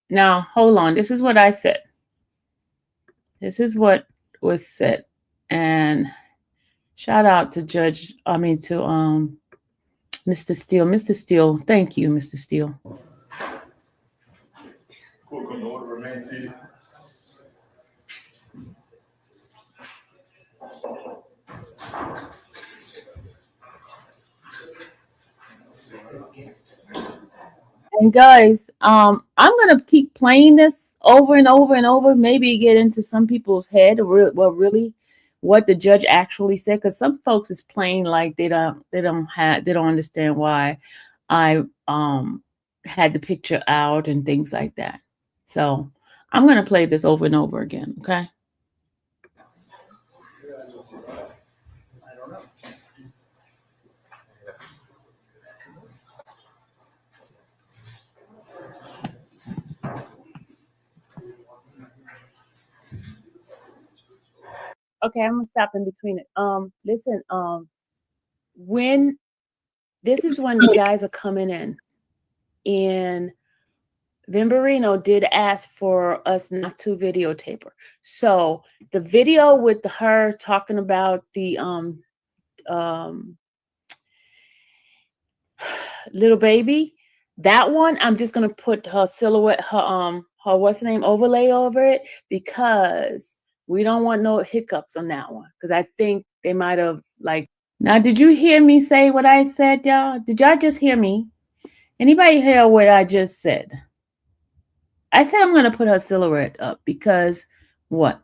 now hold on. This is what I said. This is what was said. And shout out to Mr. Steele. Mr. Steele, thank you, Mr. Steele. Court come to order, remain seated. And guys, I'm gonna keep playing this over and over and over. Maybe get into some people's head, really, what the judge actually said. Because some folks is playing like they don't understand why I had the picture out and things like that. So I'm gonna play this over and over again. Okay. Okay, I'm gonna stop in between it. Listen, when this is when the guys are coming in, and Vimberino did ask for us not to videotape her. So the video with her talking about the little baby, that one I'm just gonna put her silhouette, her what's the name overlay over it, because we don't want no hiccups on that one. Because I think they might have like. Now, did you hear me say what I said, y'all? Did y'all just hear me? Anybody hear what I just said? I said I'm going to put her silhouette up because what?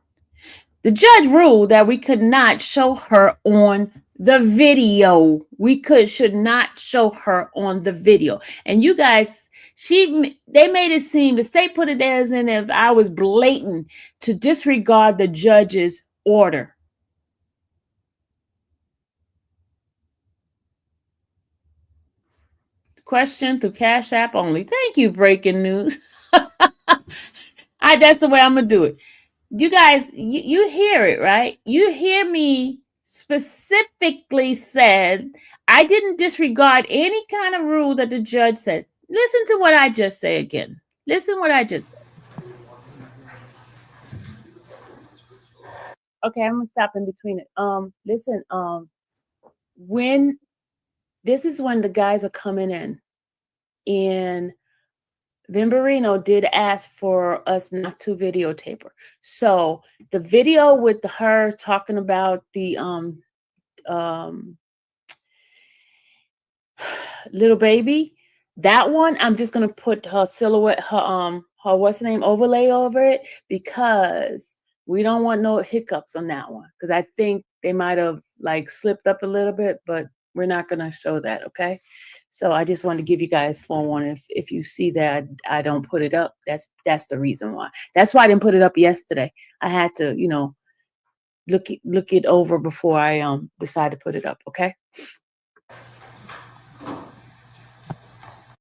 The judge ruled that we could not show her on the video. We should not show her on the video. And you guys, they made it seem, the state put it as in if I was blatant to disregard the judge's order. Question through Cash App only. Thank you, breaking news. That's the way I'm gonna do it. You guys, you hear it, right? You hear me specifically said I didn't disregard any kind of rule that the judge said. Listen to what I just say again. Listen what I just said. Okay, I'm gonna stop in between it. Listen, when this is when the guys are coming in, and Vimberino did ask for us not to videotape her. So the video with her talking about the little baby, that one, I'm just gonna put her silhouette, her what's the name overlay over it, because we don't want no hiccups on that one, because I think they might have like slipped up a little bit, but we're not gonna show that, okay? So I just wanted to give you guys forewarning. If you see that I don't put it up, that's the reason why. That's why I didn't put it up yesterday. I had to, look it over before I decide to put it up, okay?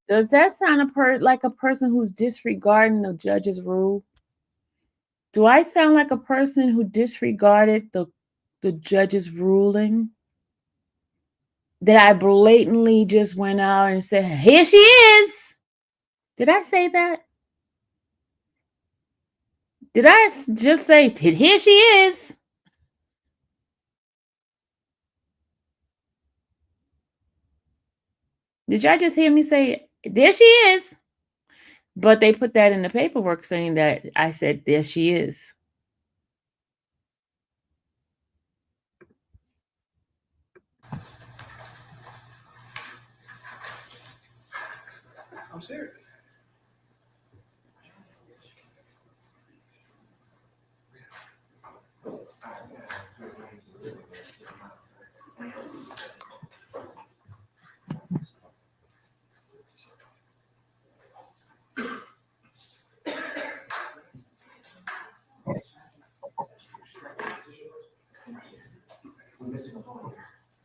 Does that sound like a person who's disregarding the judge's rule? Do I sound like a person who disregarded the judge's ruling? That I blatantly just went out and said, here she is? Did I say that? Did I just say, here she is? Did y'all just hear me say, there she is? But they put that in the paperwork saying that I said, there she is. I'm serious.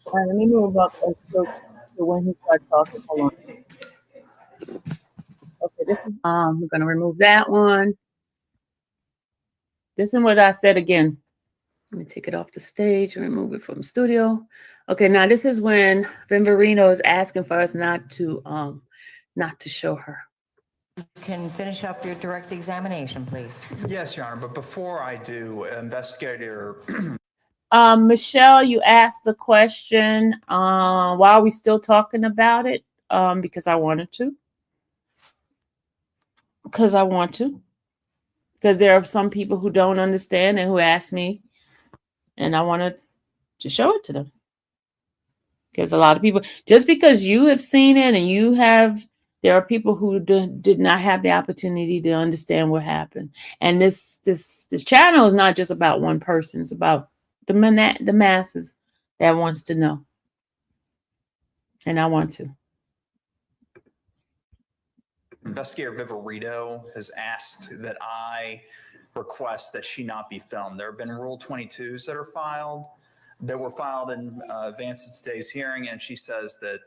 All right, let me move up to when he starts talking. Hold on. Okay, this is we're gonna remove that one. This is what I said again. Let me take it off the stage and remove it from studio. Okay, now this is when Vimberino is asking for us not to show her. Can finish up your direct examination, please. Yes, Your Honor, but before I do, investigator. Michelle, you asked the question. Why are we still talking about it? Because I wanted to. Because I want to. Because there are some people who don't understand and who ask me, and I wanted to show it to them. Because a lot of people, just because you have seen it and there are people who did not have the opportunity to understand what happened. And this channel is not just about one person. It's about the masses that wants to know. And I want to. Investigator Viverito has asked that I request that she not be filmed. There have been Rule 22s that were filed in advance of today's hearing, and she says that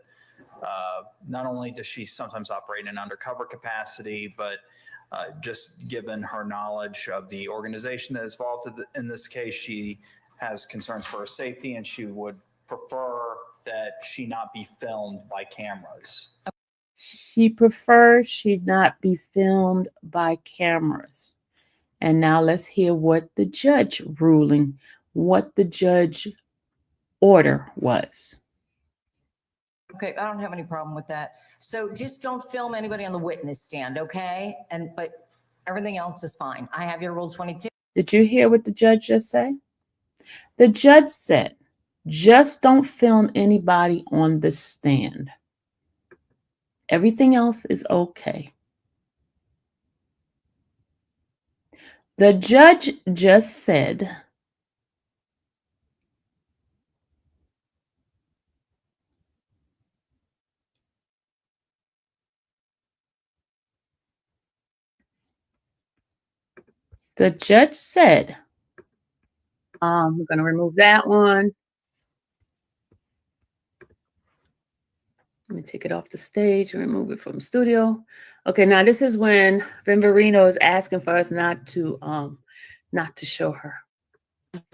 not only does she sometimes operate in an undercover capacity, but just given her knowledge of the organization that is involved in this case, she has concerns for her safety, and she would prefer that she not be filmed by cameras. She prefers she not be filmed by cameras. And now let's hear what the judge order was. Okay, I don't have any problem with that. So just don't film anybody on the witness stand, okay? But everything else is fine. I have your Rule 22. Did you hear what the judge just said? The judge said, just don't film anybody on the stand. Everything else is okay. The judge just said, we're going to remove that one. Let me take it off the stage and remove it from studio. Okay, now this is when Vimberino is asking for us not to show her.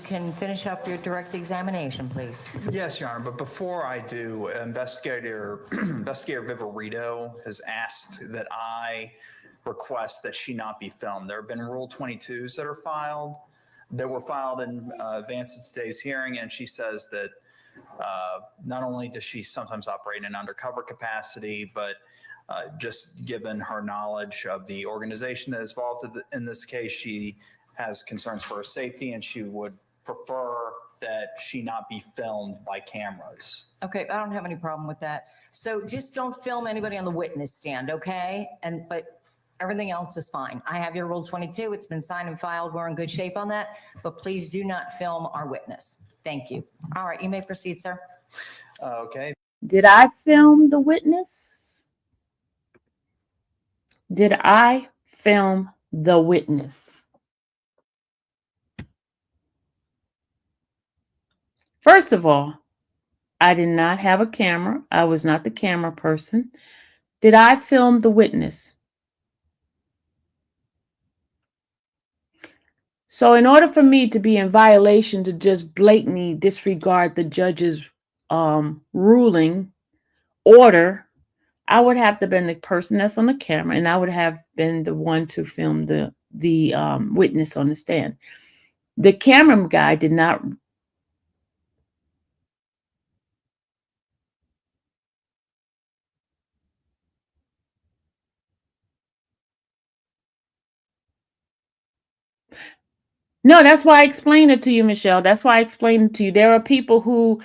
Can finish up your direct examination, please. Yes, Your Honor, but before I do, investigator Viverito has asked that I request that she not be filmed. There have been Rule 22s that were filed in advance of today's hearing, and she says that not only does she sometimes operate in an undercover capacity, but Just given her knowledge of the organization that is involved in this case, she has concerns for her safety, and she would prefer that she not be filmed by cameras. Okay, I don't have any problem with that. So just don't film anybody on the witness stand, okay? But everything else is fine. I have your Rule 22. It's been signed and filed. We're in good shape on that. But please do not film our witness. Thank you. All right, you may proceed, sir. Okay. Did I film the witness? Did I film the witness? First of all, I did not have a camera. I was not the camera person. Did I film the witness? So in order for me to be in violation to just blatantly disregard the judge's ruling order, I would have to have been the person that's on the camera, and I would have been the one to film the witness on the stand. The camera guy did not. No, that's why I explained it to you, Michelle. That's why I explained it to you. There are people who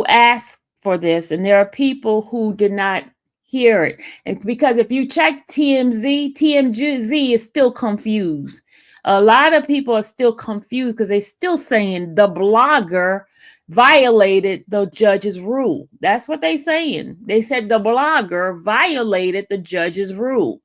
ask for this, and there are people who did not hear it. And because if you check TMZ is still confused. A lot of people are still confused because they're still saying the blogger violated the judge's rule. That's what they're saying. They said the blogger violated the judge's rule.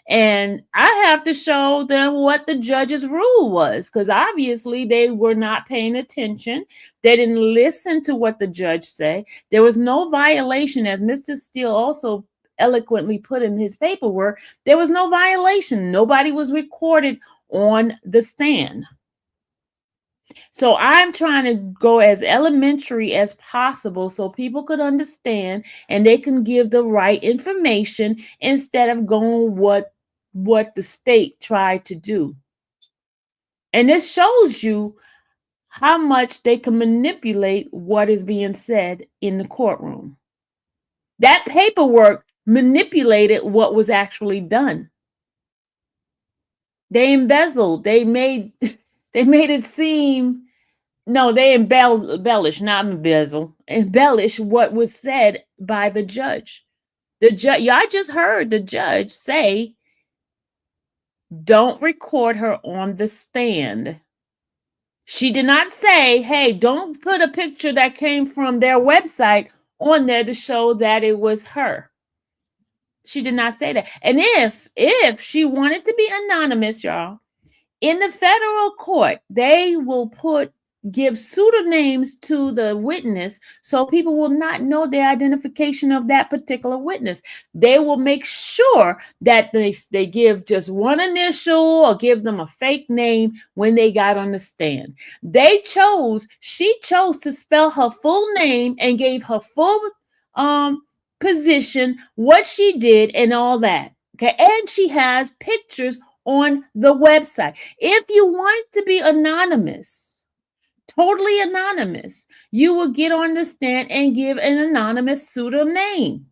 And I have to show them what the judge's rule was, because obviously they were not paying attention. They didn't listen to what the judge said. There was no violation, as Mr. Steele also eloquently put in his paperwork. There was no violation. Nobody was recorded on the stand. So I'm trying to go as elementary as possible so people could understand and they can give the right information instead of going what the state tried to do. And this shows you how much they can manipulate what is being said in the courtroom. That paperwork manipulated what was actually done. They embezzled. They made it seem. No, they embellish, not embezzle. Embellish what was said by the judge. I just heard the judge say, don't record her on the stand. She did not say, hey, don't put a picture that came from their website on there to show that it was her. She did not say that. And if she wanted to be anonymous, y'all, in the federal court, they will give pseudonyms to the witness so people will not know the identification of that particular witness. They will make sure that they give just one initial or give them a fake name when they got on the stand. She chose to spell her full name and gave her full position, what she did and all that. Okay, and she has pictures on the website. If you want to be anonymous, totally anonymous, you will get on the stand and give an anonymous pseudonym.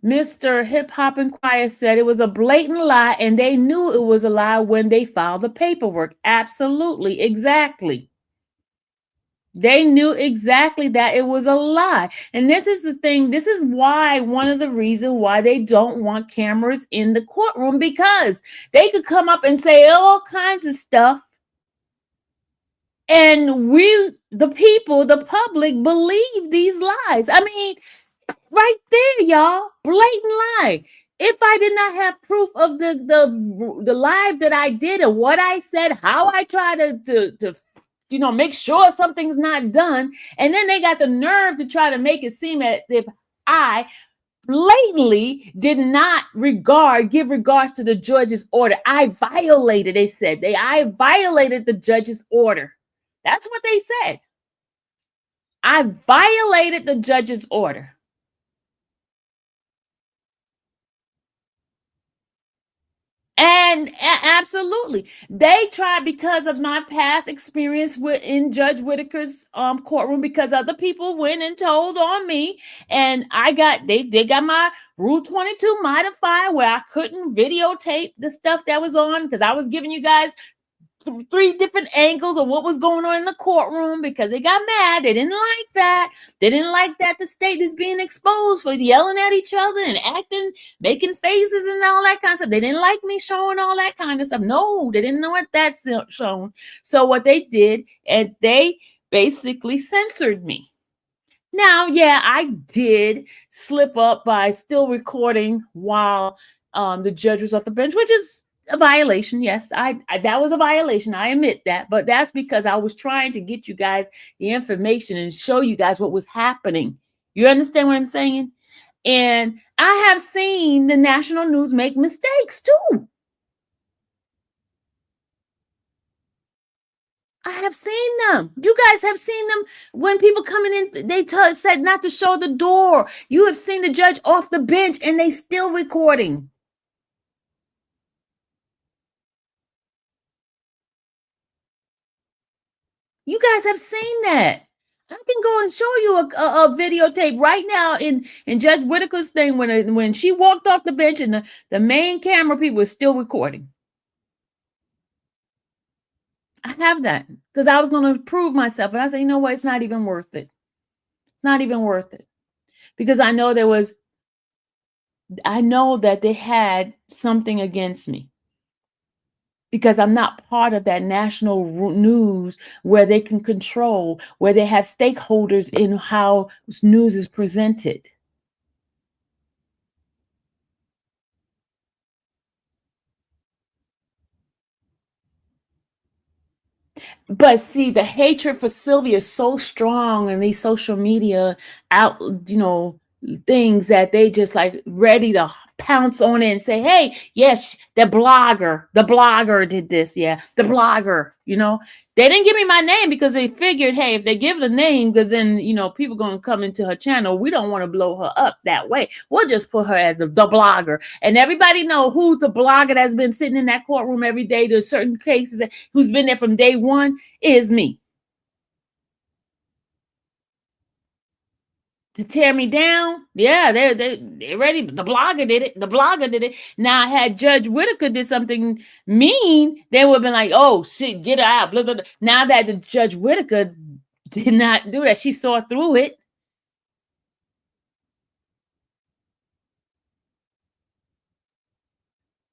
Mr. Hip Hop Inquirer said it was a blatant lie and they knew it was a lie when they filed the paperwork. Absolutely, exactly. They knew exactly that it was a lie. And this is the thing. This is why one of the reasons why they don't want cameras in the courtroom, because they could come up and say all kinds of stuff. And the people, the public, believe these lies. I mean, right there, y'all, blatant lie. If I did not have proof of the live that I did and what I said, how I try to make sure something's not done, and then they got the nerve to try to make it seem as if I blatantly did not give regards to the judge's order. I violated the judge's order. That's what they said. I violated the judge's order. And And absolutely, they tried, because of my past experience in Judge Whitaker's courtroom, because other people went and told on me, and they got my Rule 22 modified where I couldn't videotape the stuff that was on, because I was giving you guys three different angles of what was going on in the courtroom, because they got mad. They didn't like that. They didn't like that the state is being exposed for yelling at each other and acting, making faces and all that kind of stuff. They didn't like me showing all that kind of stuff. No, they didn't want that shown. So what they did, and they basically censored me. Now, yeah, I did slip up by still recording while the judge was off the bench, which is a violation. Yes, I that was a violation. I admit that, but that's because I was trying to get you guys the information and show you guys what was happening. You understand what I'm saying? And I have seen the national news make mistakes too. I have seen them. You guys have seen them when people coming in, they said not to show the door. You have seen the judge off the bench and they still recording. You guys have seen that. I can go and show you a videotape right now in Judge Whitaker's thing when she walked off the bench and the main camera people were still recording. I have that because I was going to prove myself. And I said, you know what? It's not even worth it. It's not even worth it. Because I know that they had something against me. Because I'm not part of that national news where they can control, where they have stakeholders in how news is presented. But see, the hatred for Sylvia is so strong in these social media things that they just like ready to pounce on it and say, hey, yes, the blogger did this. Yeah, the blogger, they didn't give me my name because they figured, hey, if they give it a name, because then, people going to come into her channel. We don't want to blow her up that way. We'll just put her as the blogger. And everybody know who's the blogger that's been sitting in that courtroom every day. There's certain cases who's been there from day one is me. To tear me down. Yeah, they're ready. The blogger did it. Now, had Judge Whitaker did something mean, they would have been like, oh, shit, get her out. Blah, blah, blah. Now that the Judge Whitaker did not do that, she saw through it.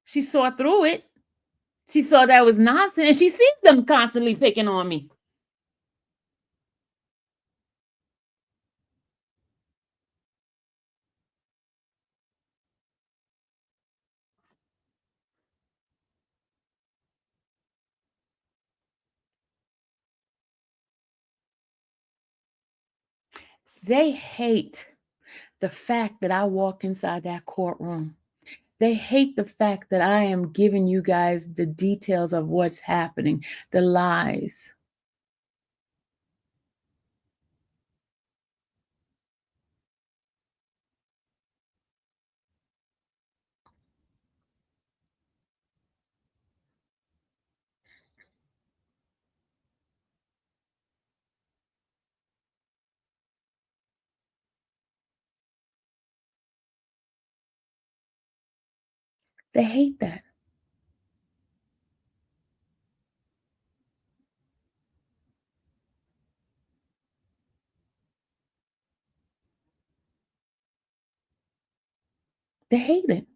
She saw through it. She saw that was nonsense. And she sees them constantly picking on me. They hate the fact that I walk inside that courtroom. They hate the fact that I am giving you guys the details of what's happening, the lies. They hate that. They hate it.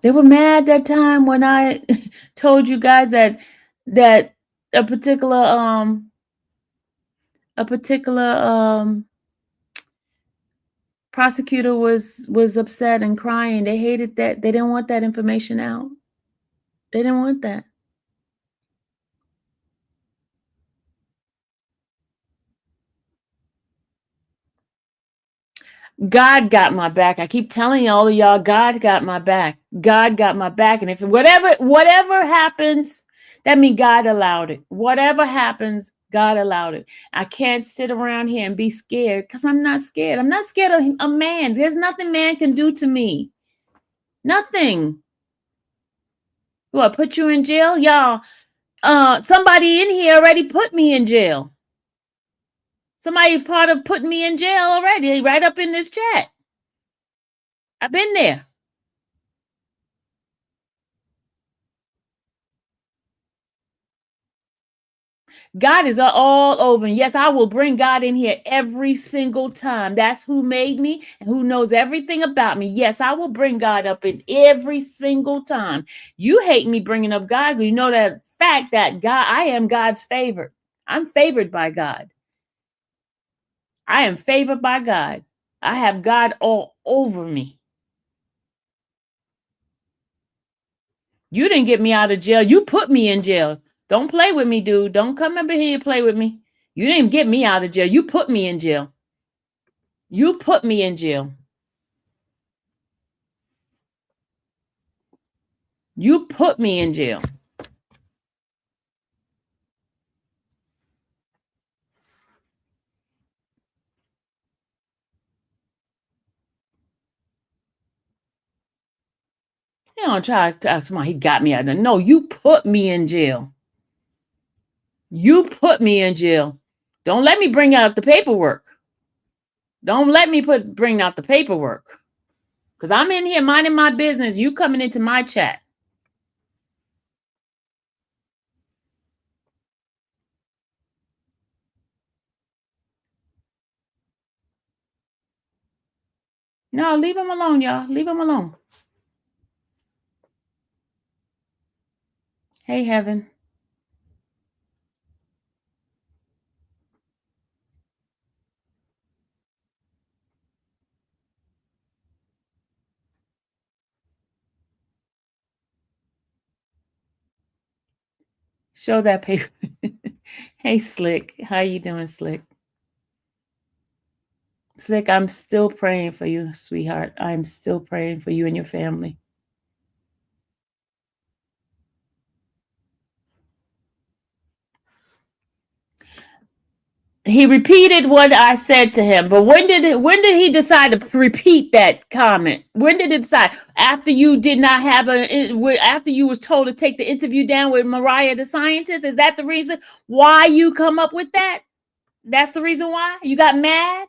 They were mad that time when I told you guys that a particular prosecutor was upset and crying. They hated that. They didn't want that information out. They didn't want that. God got my back. I keep telling all of y'all, God got my back. God got my back. And if whatever happens, that means God allowed it. Whatever happens, God allowed it. I can't sit around here and be scared because I'm not scared. I'm not scared of a man. There's nothing man can do to me. Nothing. What, put you in jail? Y'all, somebody in here already put me in jail. Somebody's part of putting me in jail already, right up in this chat. I've been there. God is all over. And yes, I will bring God in here every single time. That's who made me and who knows everything about me. Yes, I will bring God up in every single time. You hate me bringing up God, but you know that fact that I am God's favorite. I'm favored by God. I am favored by God. I have God all over me. You didn't get me out of jail. You put me in jail. Don't play with me, dude. Don't come over here and play with me. You didn't get me out of jail. You put me in jail. You put me in jail. You put me in jail. You don't try to talk about he got me out of there. No, you put me in jail. You put me in jail. Don't let me bring out the paperwork. Don't let me bring out the paperwork. Because I'm in here minding my business. You coming into my chat. No, leave him alone, y'all. Leave him alone. Hey, Heaven. Show that paper. Hey, Slick. How you doing, Slick? Slick, I'm still praying for you, sweetheart. I'm still praying for you and your family. He repeated what I said to him, but when did he decide to repeat that comment? When did it decide? After you did not have after you was told to take the interview down with Mariah the scientist? Is that the reason why you come up with that? That's the reason why you got mad?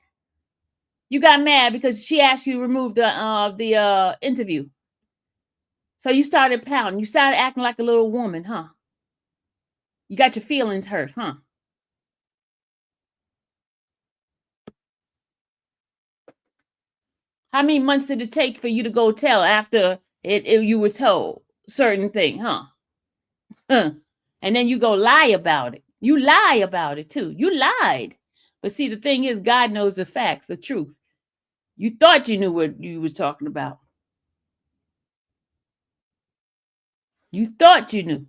You got mad because she asked you to remove the interview. So you started pounding. You started acting like a little woman, huh? You got your feelings hurt, huh? How many months did it take for you to go tell after you were told certain thing, huh? Huh. And then you go lie about it. You lie about it too. You lied. But see, the thing is, God knows the facts, the truth. You thought you knew what you were talking about. You thought you knew.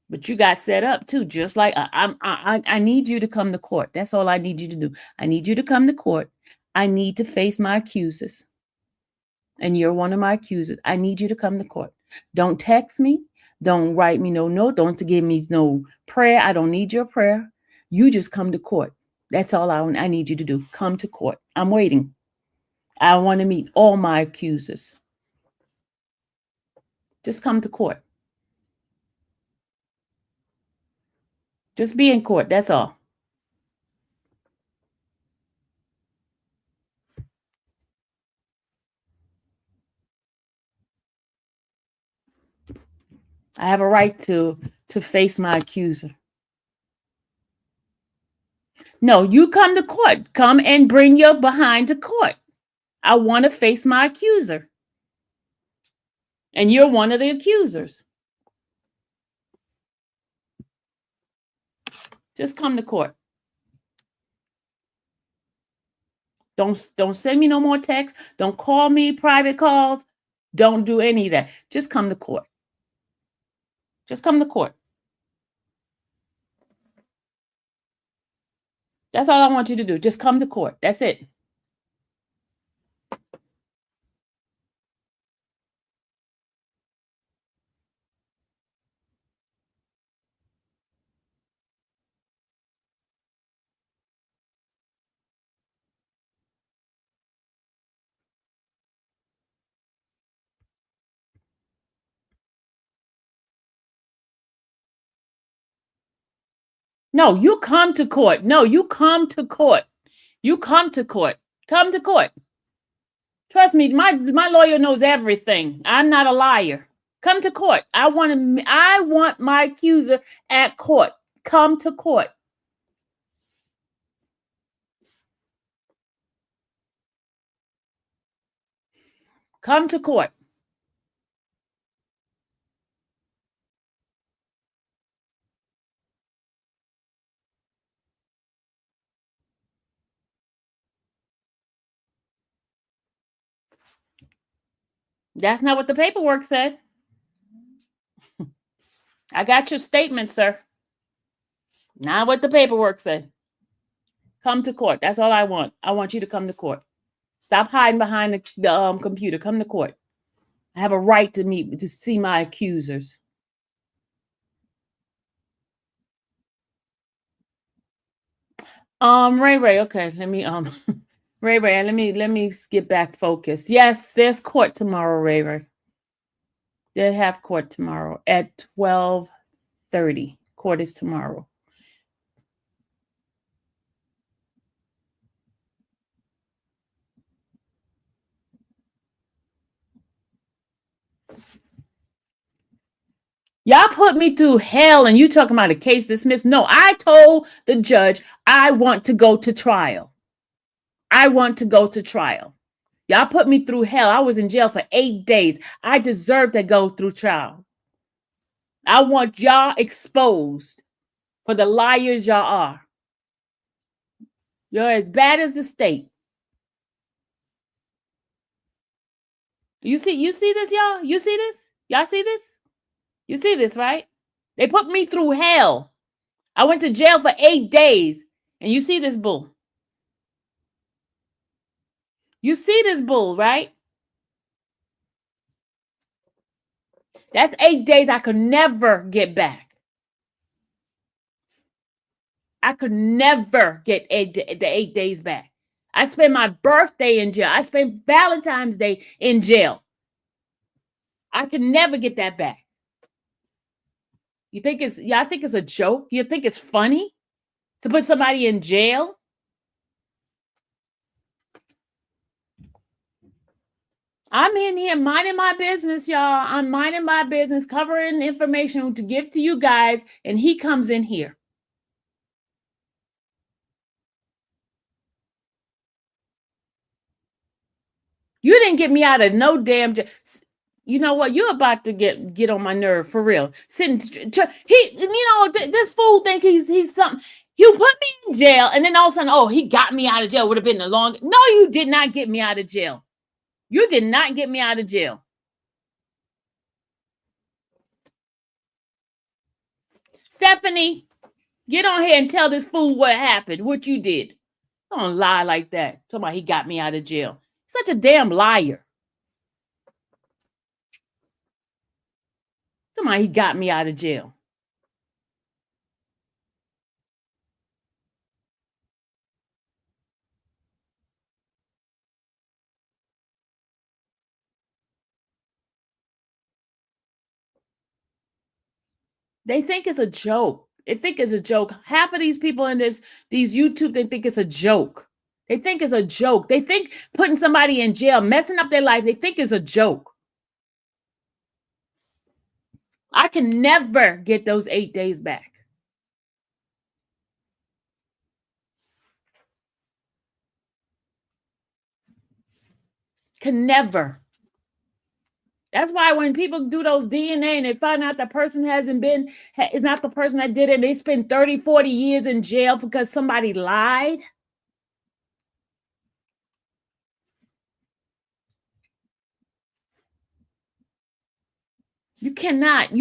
But you got set up too, just like I need you to come to court. That's all I need you to do. I need you to come to court. I need to face my accusers. And you're one of my accusers. I need you to come to court. Don't text me. Don't write me no note. Don't give me no prayer. I don't need your prayer. You just come to court. That's all I need you to do. Come to court. I'm waiting. I want to meet all my accusers. Just come to court. Just be in court. That's all. I have a right to face my accuser. No, you come to court. Come and bring your behind to court. I want to face my accuser. And you're one of the accusers. Just come to court. Don't send me no more texts. Don't call me private calls. Don't do any of that. Just come to court. Just come to court. That's all I want you to do. Just come to court. That's it. No, you come to court. No, you come to court. You come to court. Come to court. Trust me, my lawyer knows everything. I'm not a liar. Come to court. I want my accuser at court. Come to court. Come to court. That's not what the paperwork said. I got your statement, sir. Not what the paperwork said. Come to court. That's all I want. I want you to come to court. Stop hiding behind the computer. Come to court. I have a right to see my accusers. Ray, okay, let me Ray, let me get back focused. Yes, there's court tomorrow, Ray. They have court tomorrow at 12:30. Court is tomorrow. Y'all put me through hell and you talking about a case dismissed. No, I told the judge I want to go to trial. I want to go to trial. Y'all put me through hell. I was in jail for 8 days. I deserve to go through trial. I want y'all exposed for the liars y'all are. You're as bad as the state. You see this, y'all? You see this? Y'all see this? You see this, right? They put me through hell. I went to jail for 8 days. And you see this bull. You see this bull, right? That's 8 days I could never get back. I could never get the 8 days back. I spent my birthday in jail. I spent Valentine's Day in jail. I could never get that back. I think it's a joke? You think it's funny to put somebody in jail? I'm in here minding my business, y'all. I'm minding my business, covering information to give to you guys, and he comes in here. You didn't get me out of no damn jail. You know what? You're about to get on my nerve for real. This fool think he's something. You put me in jail, and then all of a sudden, oh, he got me out of jail. Would have been the long. No, you did not get me out of jail. You did not get me out of jail. Stephanie, get on here and tell this fool what happened, what you did. Don't lie like that. Talking about he got me out of jail. Such a damn liar. Come on, he got me out of jail. They think it's a joke. They think it's a joke. Half of these people in these YouTube, they think it's a joke. They think it's a joke. They think putting somebody in jail, messing up their life, they think it's a joke. I can never get those 8 days back. Can never. That's why when people do those DNA and they find out the person is not the person that did it, they spend 30, 40 years in jail because somebody lied. You cannot.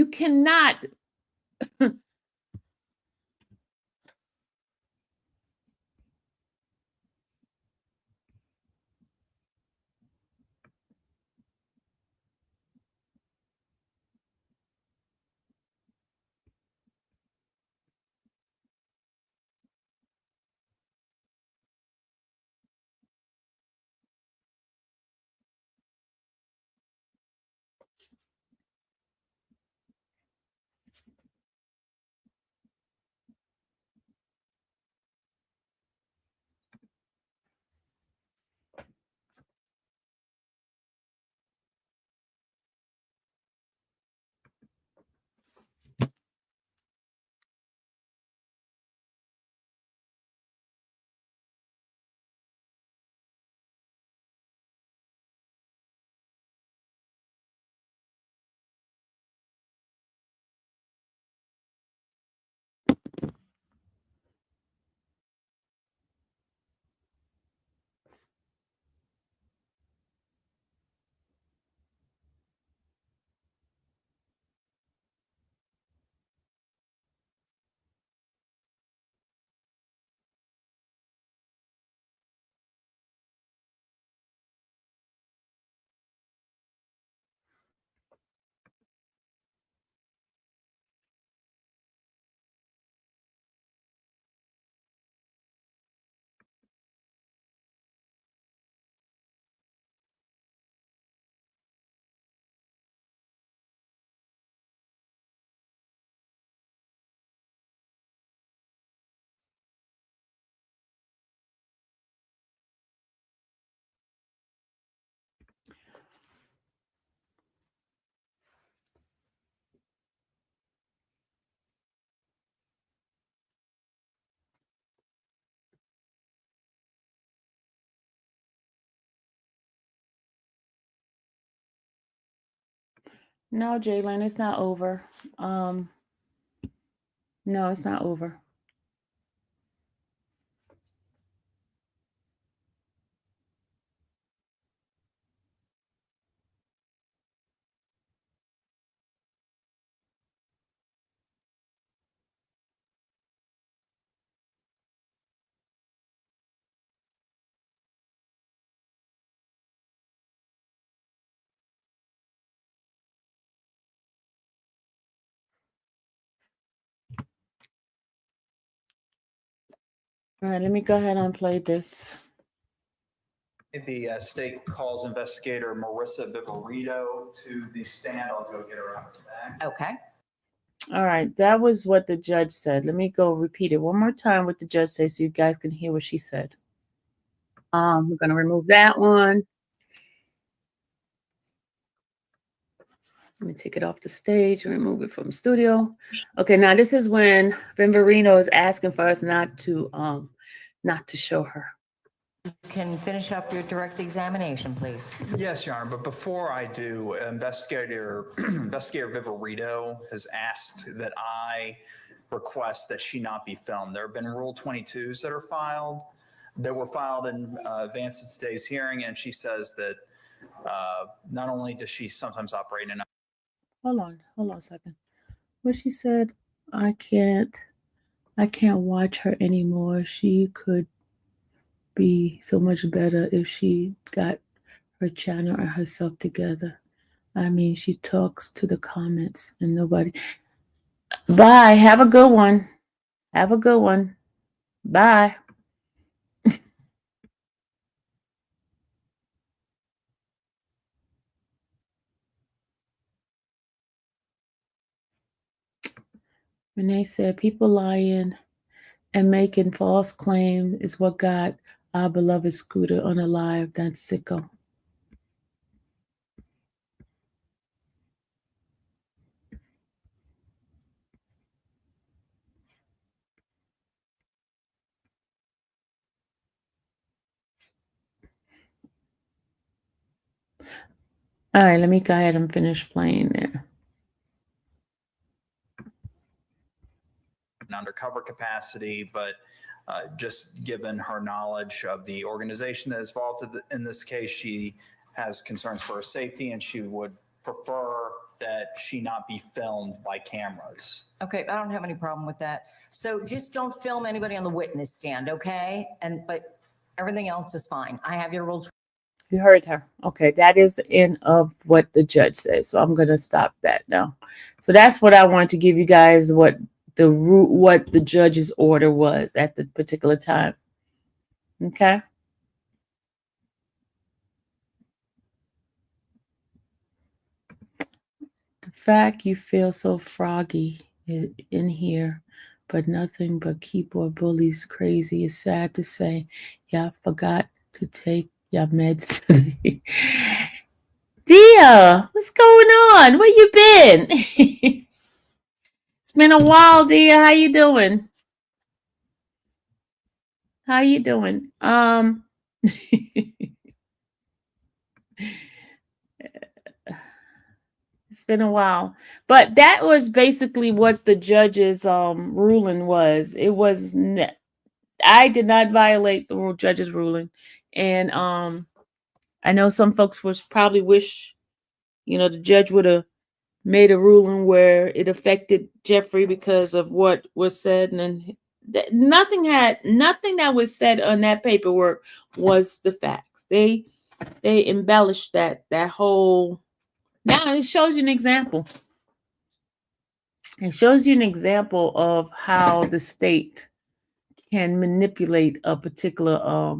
No, Jalen, it's not over. No, it's not over. All right, let me go ahead and play this. The state calls investigator Marissa Viverito to the stand. I'll go get her out of the back. Okay. All right, that was what the judge said. Let me go repeat it one more time what the judge said so you guys can hear what she said. We're gonna remove that one. Let me take it off the stage and remove it from the studio. Okay, now this is when Viverino is asking for us not to show her. Can finish up your direct examination, please. Yes, Your Honor, but before I do, investigator Viverito has asked that I request that she not be filmed. There have been Rule 22s that were filed in advance of today's hearing, and she says that not only does she sometimes operate in Hold on a second. What she said, I can't watch her anymore. She could be so much better if she got her channel or herself together. I mean, she talks to the comments and nobody. Bye. Have a good one. Have a good one. Bye. Renee said, people lying and making false claims is what got our beloved Scooter unalive. That's sicko. All right, let me go ahead and finish playing there. an undercover capacity, but just given her knowledge of the organization that is involved in this case, she has concerns for her safety and she would prefer that she not be filmed by cameras. Okay, I don't have any problem with that. So just don't film anybody on the witness stand, okay? But everything else is fine. I have your rule. You heard her. Okay, that is the end of what the judge says. So I'm going to stop that now. So that's what I wanted to give you guys, what the judge's order was at the particular time. Okay. The fact you feel so froggy in here, but nothing but keyboard bullies crazy is sad to say. Yeah, I forgot to take your meds today. Dia, what's going on? Where you been? It's been a while, Dia. How you doing? How you doing? It's been a while. But that was basically what the judge's ruling was. It was I did not violate the judge's ruling. And I know some folks was probably wish, the judge would have made a ruling where it affected Jeffrey because of what was said, and then nothing that was said on that paperwork was the facts. They embellished that whole. Now it shows you an example. It shows you an example of how the state can manipulate a particular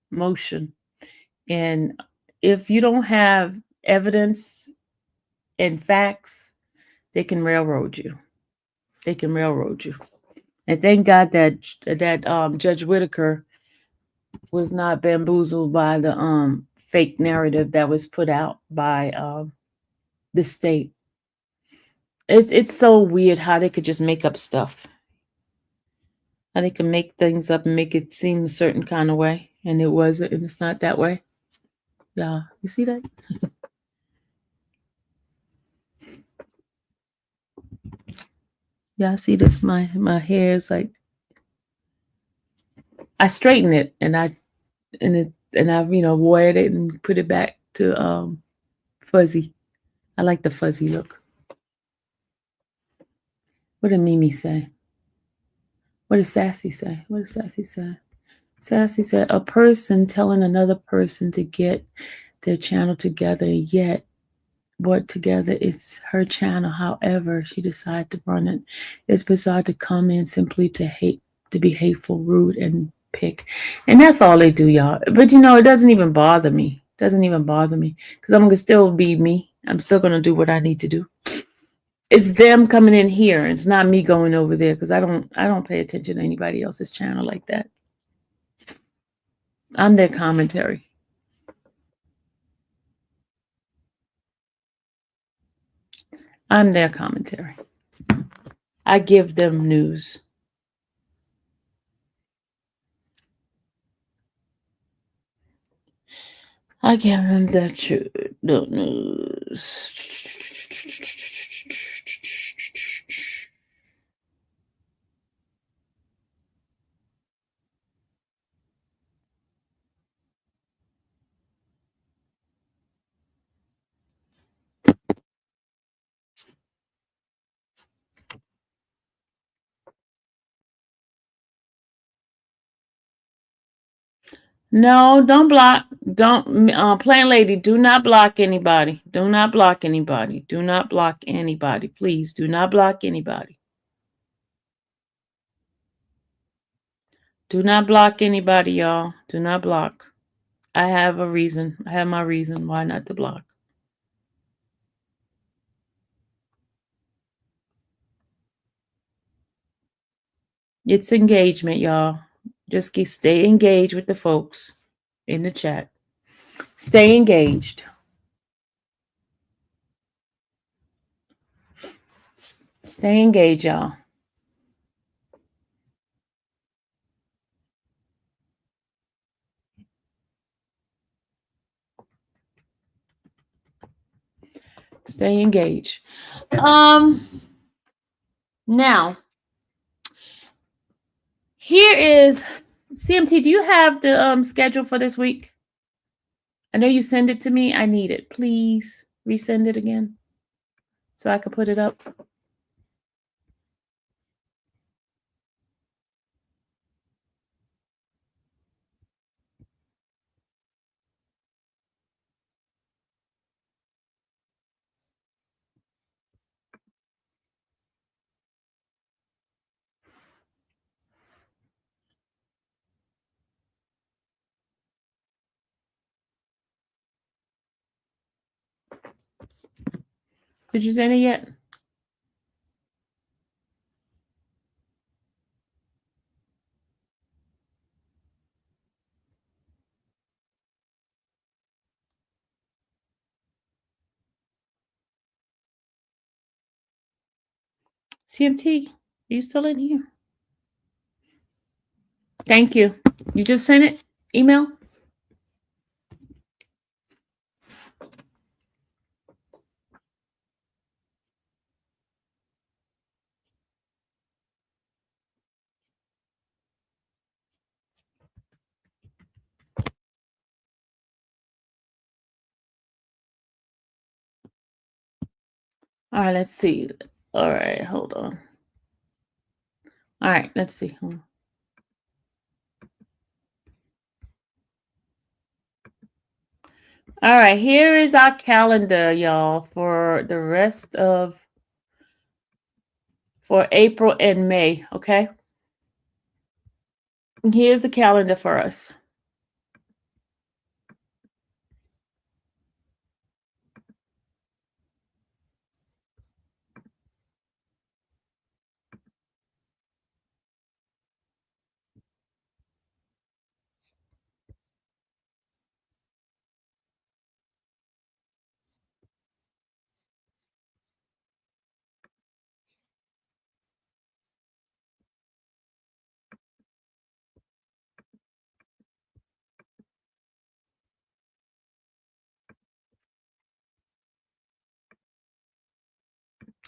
motion, and if you don't have evidence and facts, they can railroad you. And thank God that Judge Whitaker was not bamboozled by the fake narrative that was put out by the state. It's so weird how they could just make up stuff. How they can make things up and make it seem a certain kind of way, and it's not that way. Yeah, you see that? Y'all see this? My hair is like, I straighten it and I wired it and put it back to fuzzy. I like the fuzzy look. What did Mimi say? What did Sassy say? What did Sassy say? Sassy said, a person telling another person to get their channel together, yet what together, it's her channel. However, she decided to run it. It's bizarre to come in simply to hate, to be hateful, rude, and pick. And that's all they do, y'all. But it doesn't even bother me. It doesn't even bother me because I'm gonna still be me. I'm still gonna do what I need to do. It's them coming in here. It's not me going over there because I don't pay attention to anybody else's channel like that. I'm their commentary. I'm their commentary. I give them news. I give them the truth, the news. No, don't block. Don't, plain lady, do not block anybody. Do not block anybody. Do not block anybody. Please do not block anybody. Do not block anybody, y'all. Do not block. I have a reason. I have my reason why not to block. It's engagement, y'all. Just stay engaged with the folks in the chat. Stay engaged. Stay engaged, y'all. Stay engaged. Now, here is CMT. Do you have the schedule for this week? I know you send it to me. I need it. Please resend it again so I can put it up. Did you send it yet? CMT, are you still in here? Thank you. You just sent it? Email? All right, let's see. All right, hold on. All right, let's see. All right, here is our calendar, y'all, for the rest of for April and May, okay? Here's the calendar for us.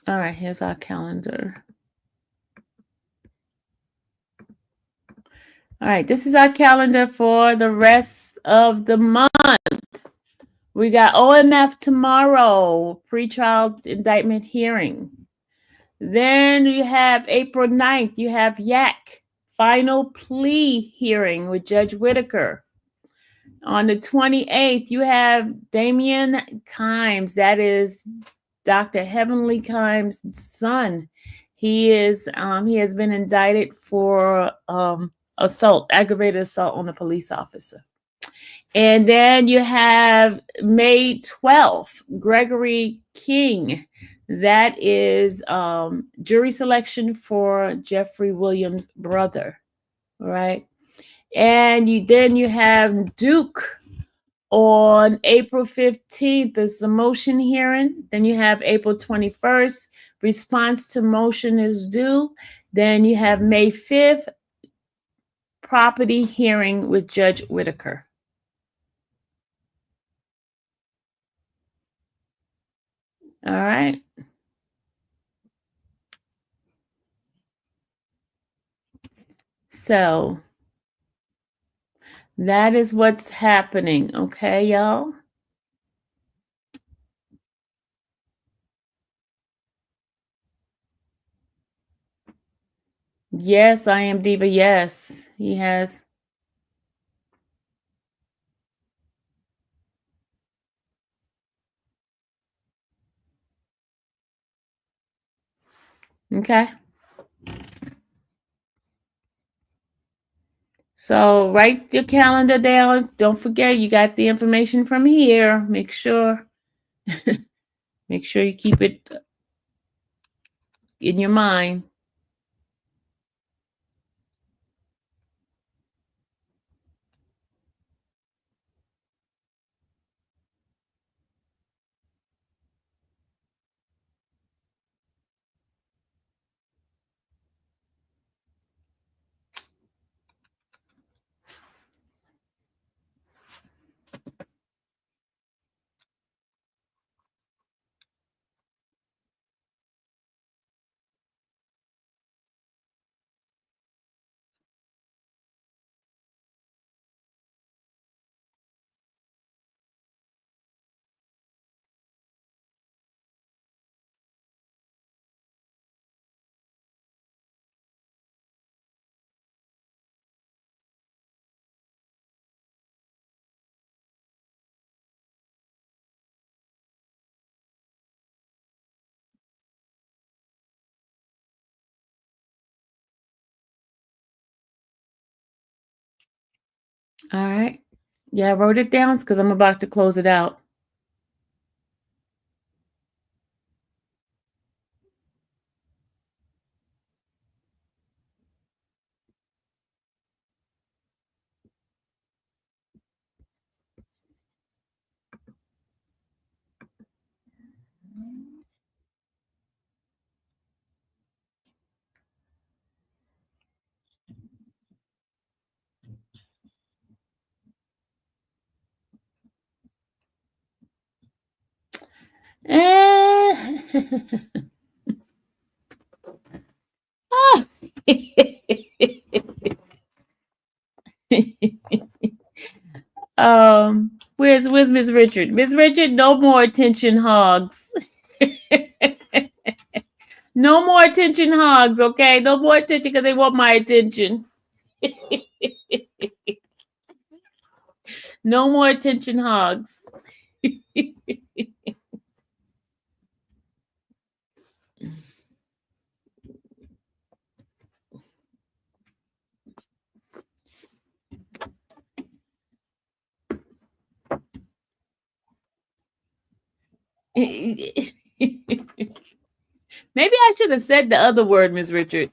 All right, here's our calendar. All right, this is our calendar for the rest of the month. We got OMF tomorrow, pretrial indictment hearing. Then you have April 9th, you have YAC, final plea hearing with Judge Whitaker. On the 28th, you have Damian Kimes, that is Dr. Heavenly Kimes' son. He has been indicted for assault, aggravated assault on a police officer. And then you have May 12th, Gregory King. That is jury selection for Jeffrey Williams' brother. All right. And then you have Duke on April 15th. There's a motion hearing. Then you have April 21st. Response to motion is due. Then you have May 5th. Property hearing with Judge Whitaker. All right. So that is what's happening. Okay, y'all? Yes, I am Diva. Yes, he has. Okay. So write your calendar down. Don't forget you got the information from here. Make sure you keep it in your mind. All right. Yeah, I wrote it down because I'm about to close it out. Where's Miss Richard? Miss Richard, no more attention hogs. No more attention hogs, okay? No more attention because they want my attention. No more attention hogs. Maybe I should have said the other word, Miss Richard.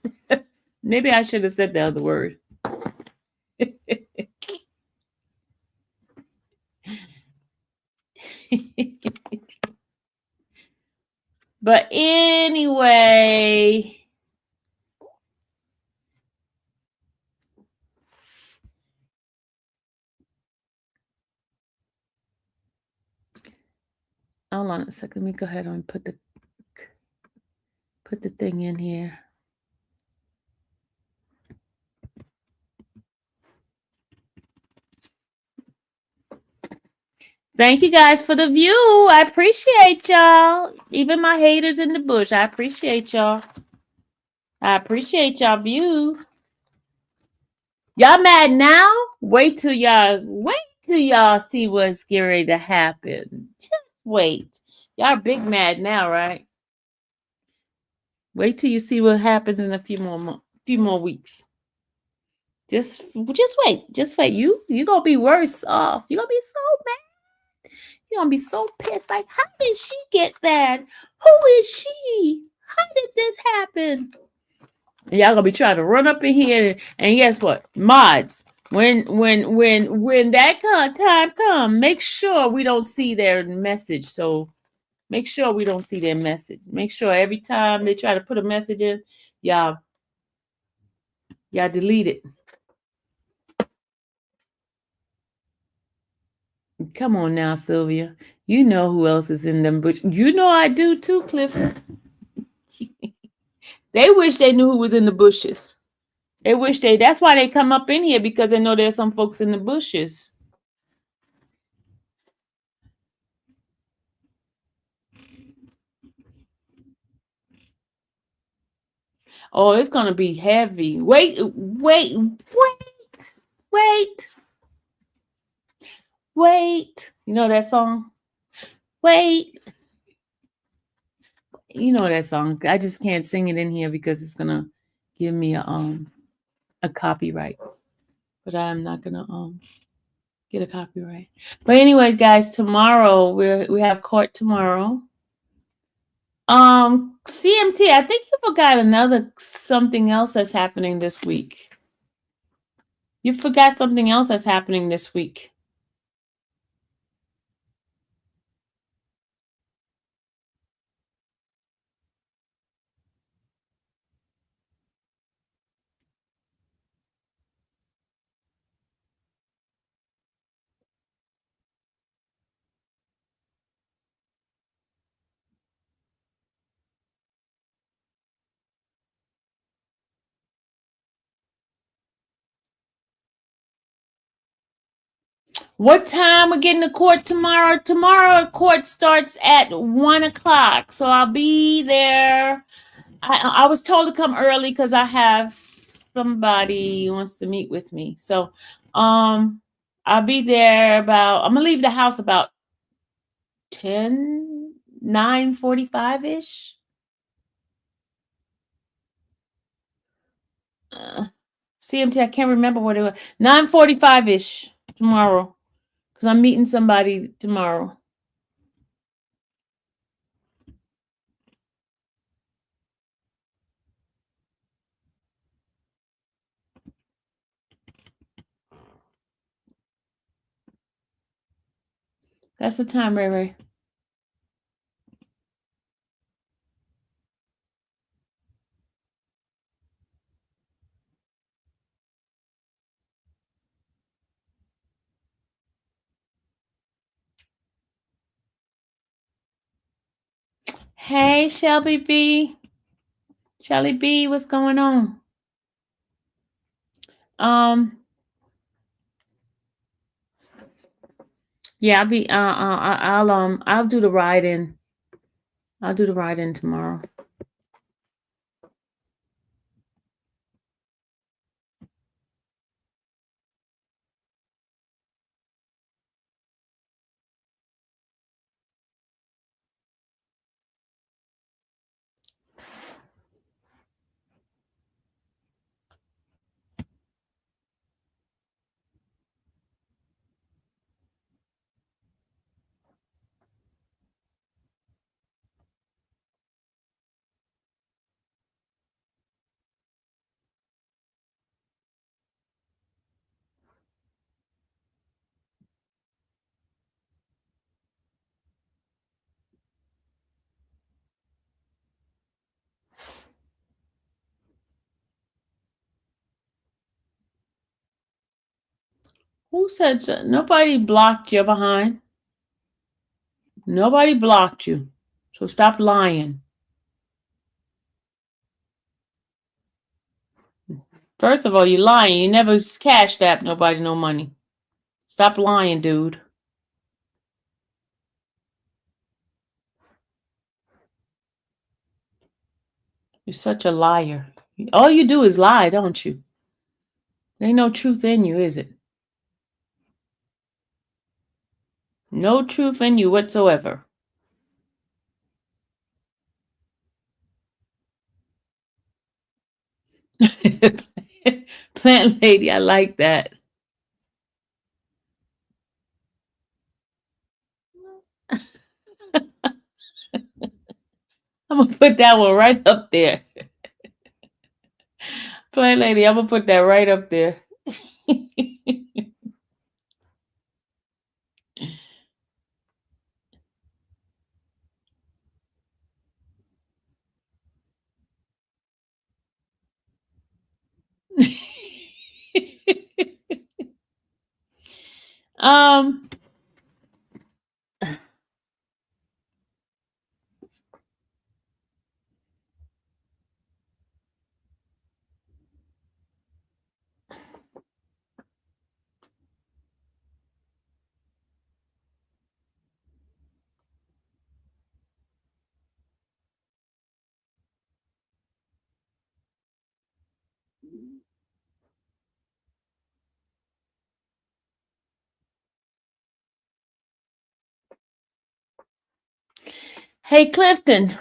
Maybe I should have said the other word. But anyway, hold on a second. Let me go ahead and put the thing in here. Thank you guys for the view. I appreciate y'all. Even my haters in the bush. I appreciate y'all. I appreciate y'all view. Y'all mad now? Wait till y'all see what's getting ready to happen. Just wait. Y'all big mad now, right? Wait till you see what happens in a few more weeks. Just wait. Just wait. You gonna be worse off. You gonna be so mad. You gonna be so pissed. Like, how did she get that? Who is she? How did this happen? And y'all gonna be trying to run up in here and guess what? Mods. When that time come, make sure we don't see their message. So make sure we don't see their message. Make sure every time they try to put a message in, y'all delete it. Come on now, Sylvia. You know who else is in them, but you know I do too, Cliff. They wish they knew who was in the bushes. That's why they come up in here, because they know there's some folks in the bushes. Oh, it's gonna be heavy. Wait. You know that song? Wait. You know that song. I just can't sing it in here because it's gonna give me a copyright. But I'm not gonna get a copyright. But anyway, guys, tomorrow we have court tomorrow. CMT, I think you forgot something else that's happening this week. You forgot something else that's happening this week. What time we're getting to court tomorrow? Tomorrow court starts at 1:00, so I'll be there. I was told to come early because I have somebody who wants to meet with me. So I'll be there I'm gonna leave the house about 9:45-ish. CMT, I can't remember what it was. 9:45-ish tomorrow. Because I'm meeting somebody tomorrow. That's the time, Ray Ray. Hey, Shelby B. Shelly B, what's going on? Yeah, I'll do the ride in. I'll do the ride in tomorrow. Who said so? Nobody blocked you behind? Nobody blocked you. So stop lying. First of all, you're lying. You never cashed app nobody no money. Stop lying, dude. You're such a liar. All you do is lie, don't you? There ain't no truth in you, is it? No truth in you whatsoever. Plant lady, I like that. I'm gonna put that one right up there. Plant lady, I'm gonna put that right up there. um Hey Clifton,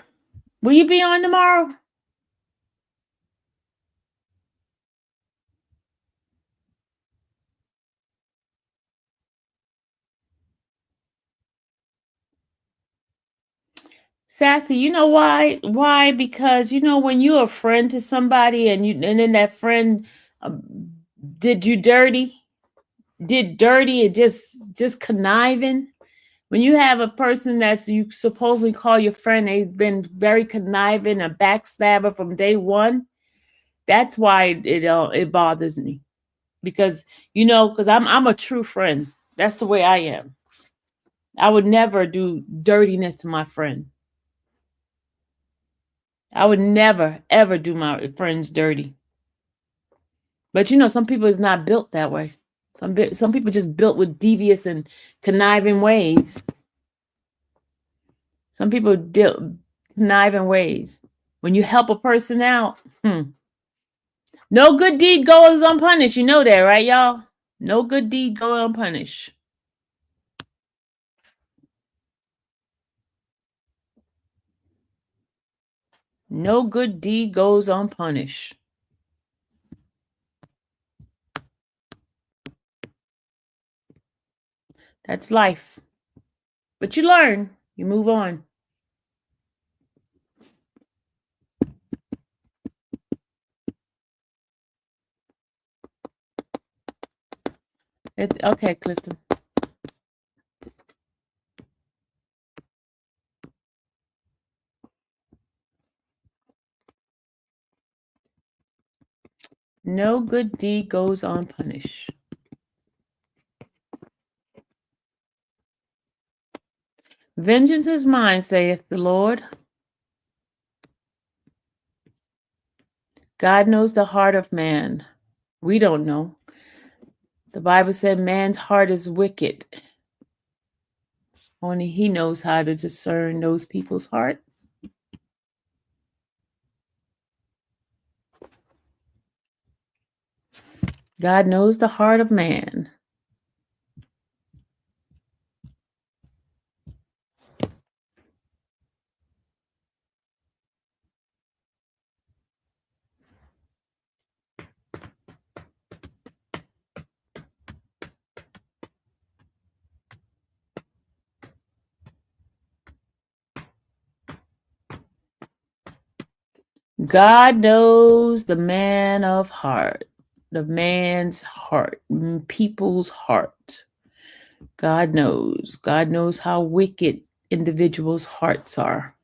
will you be on tomorrow? Sassy, you know why? Why? Because you know when you're a friend to somebody and then that friend did you dirty, did dirty, and just conniving. When you have a person that's you supposedly call your friend, they've been very conniving, a backstabber from day one. That's why it bothers me because because I'm a true friend. That's the way I am. I would never do dirtiness to my friend. I would never ever do my friends dirty. But some people is not built that way. Some people just built with devious and conniving ways. Some people deal conniving ways. When you help a person out, no good deed goes unpunished. You know that, right, y'all? No good deed goes unpunished. No good deed goes unpunished. That's life. But you learn. You move on. Okay, Clifton. No good deed goes unpunished. Vengeance is mine, saith the Lord. God knows the heart of man. We don't know. The Bible said man's heart is wicked. Only he knows how to discern those people's heart. God knows the heart of man. God knows the man of heart, the man's heart, people's heart. God knows. God knows how wicked individuals' hearts are.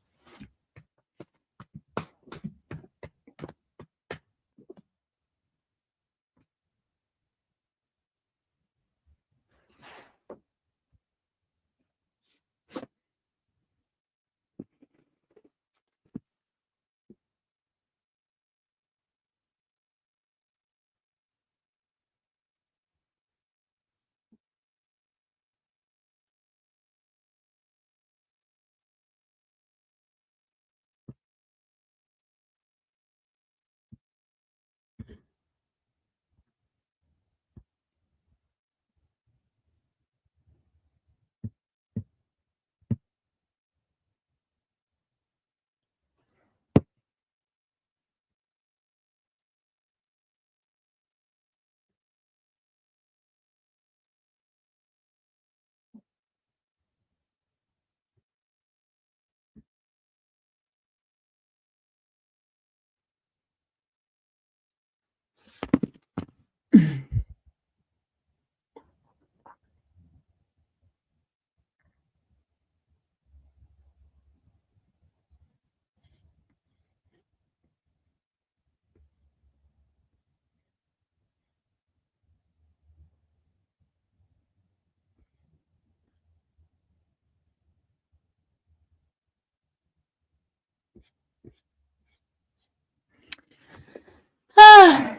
I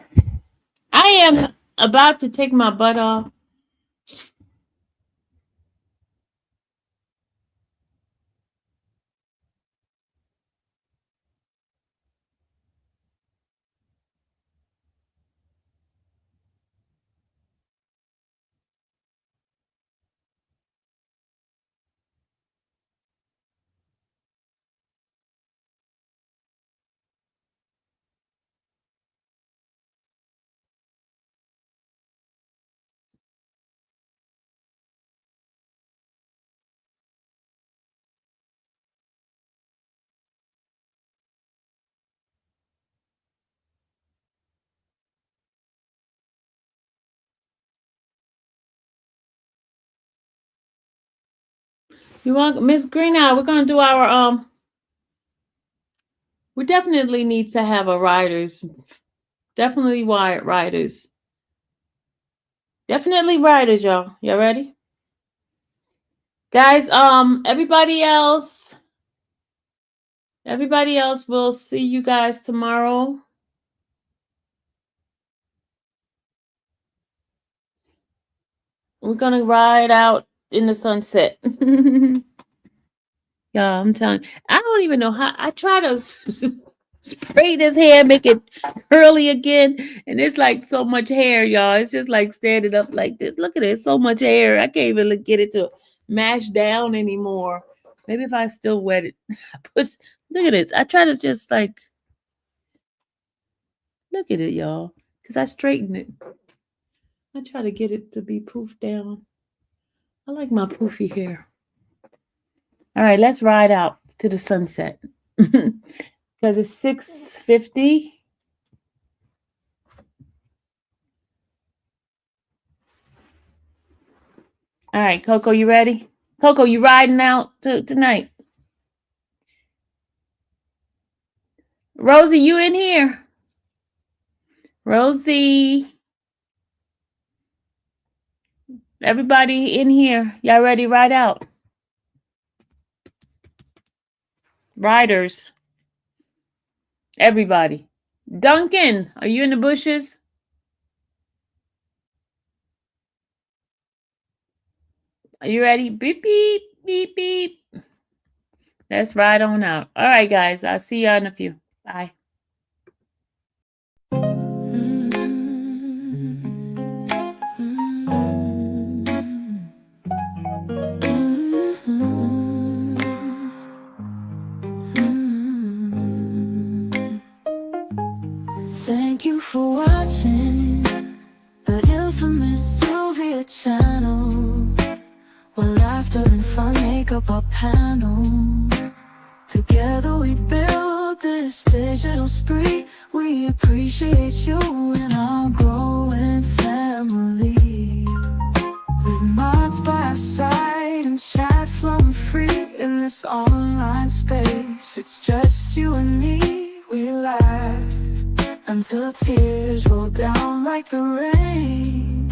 am about to take my butt off. You want Miss Greenow? We're gonna do our We definitely need to have a writers. Definitely wired writers. Definitely writers, y'all. Y'all ready? Guys, everybody else will see you guys tomorrow. We're gonna ride out in the sunset. Yeah, I'm telling you, I don't even know how. I try to spray this hair, make it curly again, and it's like so much hair, y'all. It's just like standing up like this. Look at it, so much hair. I can't even get it to mash down anymore. Maybe if I still wet it. Look at this. I try to just like look at it, y'all, because I straighten it. I try to get it to be poofed down. I like my poofy hair. All right, let's ride out to the sunset. Because it's 6:50. All right, Coco, you ready? Coco, you riding out tonight? Rosie, you in here? Rosie. Everybody in here. Y'all ready to ride out? Riders. Everybody. Duncan, are you in the bushes? Are you ready? Beep, beep, beep, beep. Let's ride on out. All right, guys. I'll see y'all in a few. Bye. Thank you for watching the infamous Sylvia channel, where laughter and fun make up our panel. Together we build this digital spree. We appreciate you and our growing family. With mods by our side and chat flowing free in this online space. It's just you and me. We laugh until tears roll down like the rain.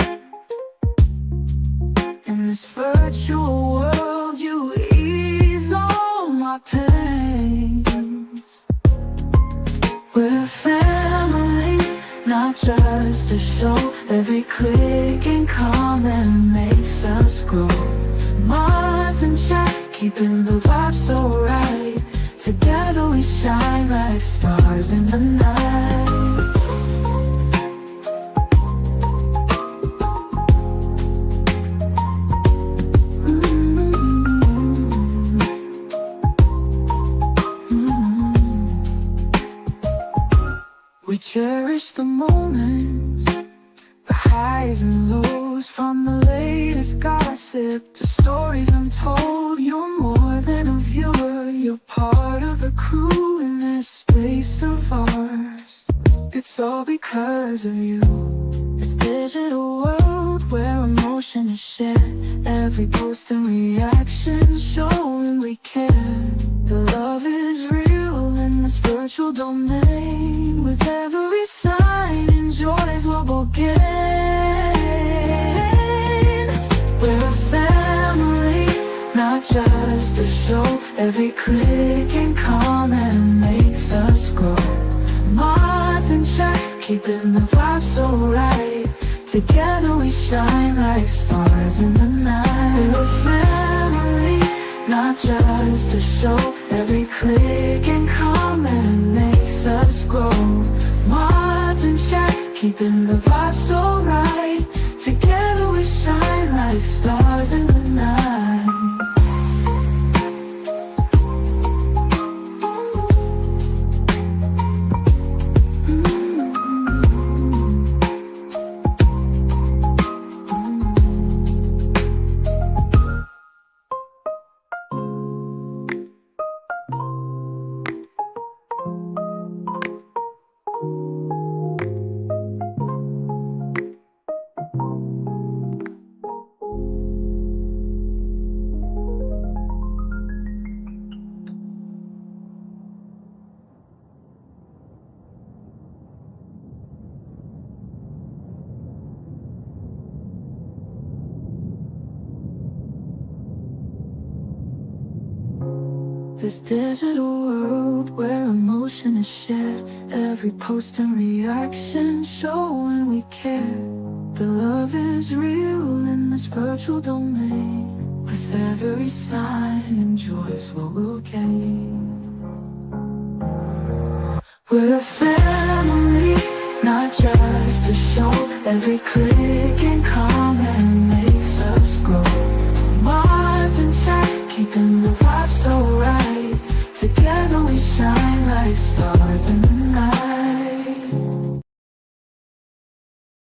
In this virtual world, you ease all my pains. We're family, not just a show. Every click and comment makes us grow. Mods and chat, keeping the vibe so right. Together we shine like stars in the night. We cherish the moments, the highs and lows, from the latest gossip to stories untold. You're more than a viewer, you're part of the crew in this space of ours. It's all because of you. This digital world where emotion is shared, every post and reaction showing we care. The love is real in this virtual domain. With every sign, enjoys what we'll gain. We're a family, not just a show. Every click and comment keeping the vibe so right. Together we shine like stars in the night. We're a family, not just a show. Every click and comment makes us grow. Mars and check, keeping the vibe so right. Together we shine like stars in the night. This digital world where emotion is shared, every post and reaction showing we care. The love is real in this virtual domain. With every sign, enjoys what we'll gain. We're a family, not just a show. Every click and comment makes us grow. Mars and chat, keeping the vibe so right. Together we shine like stars in the night.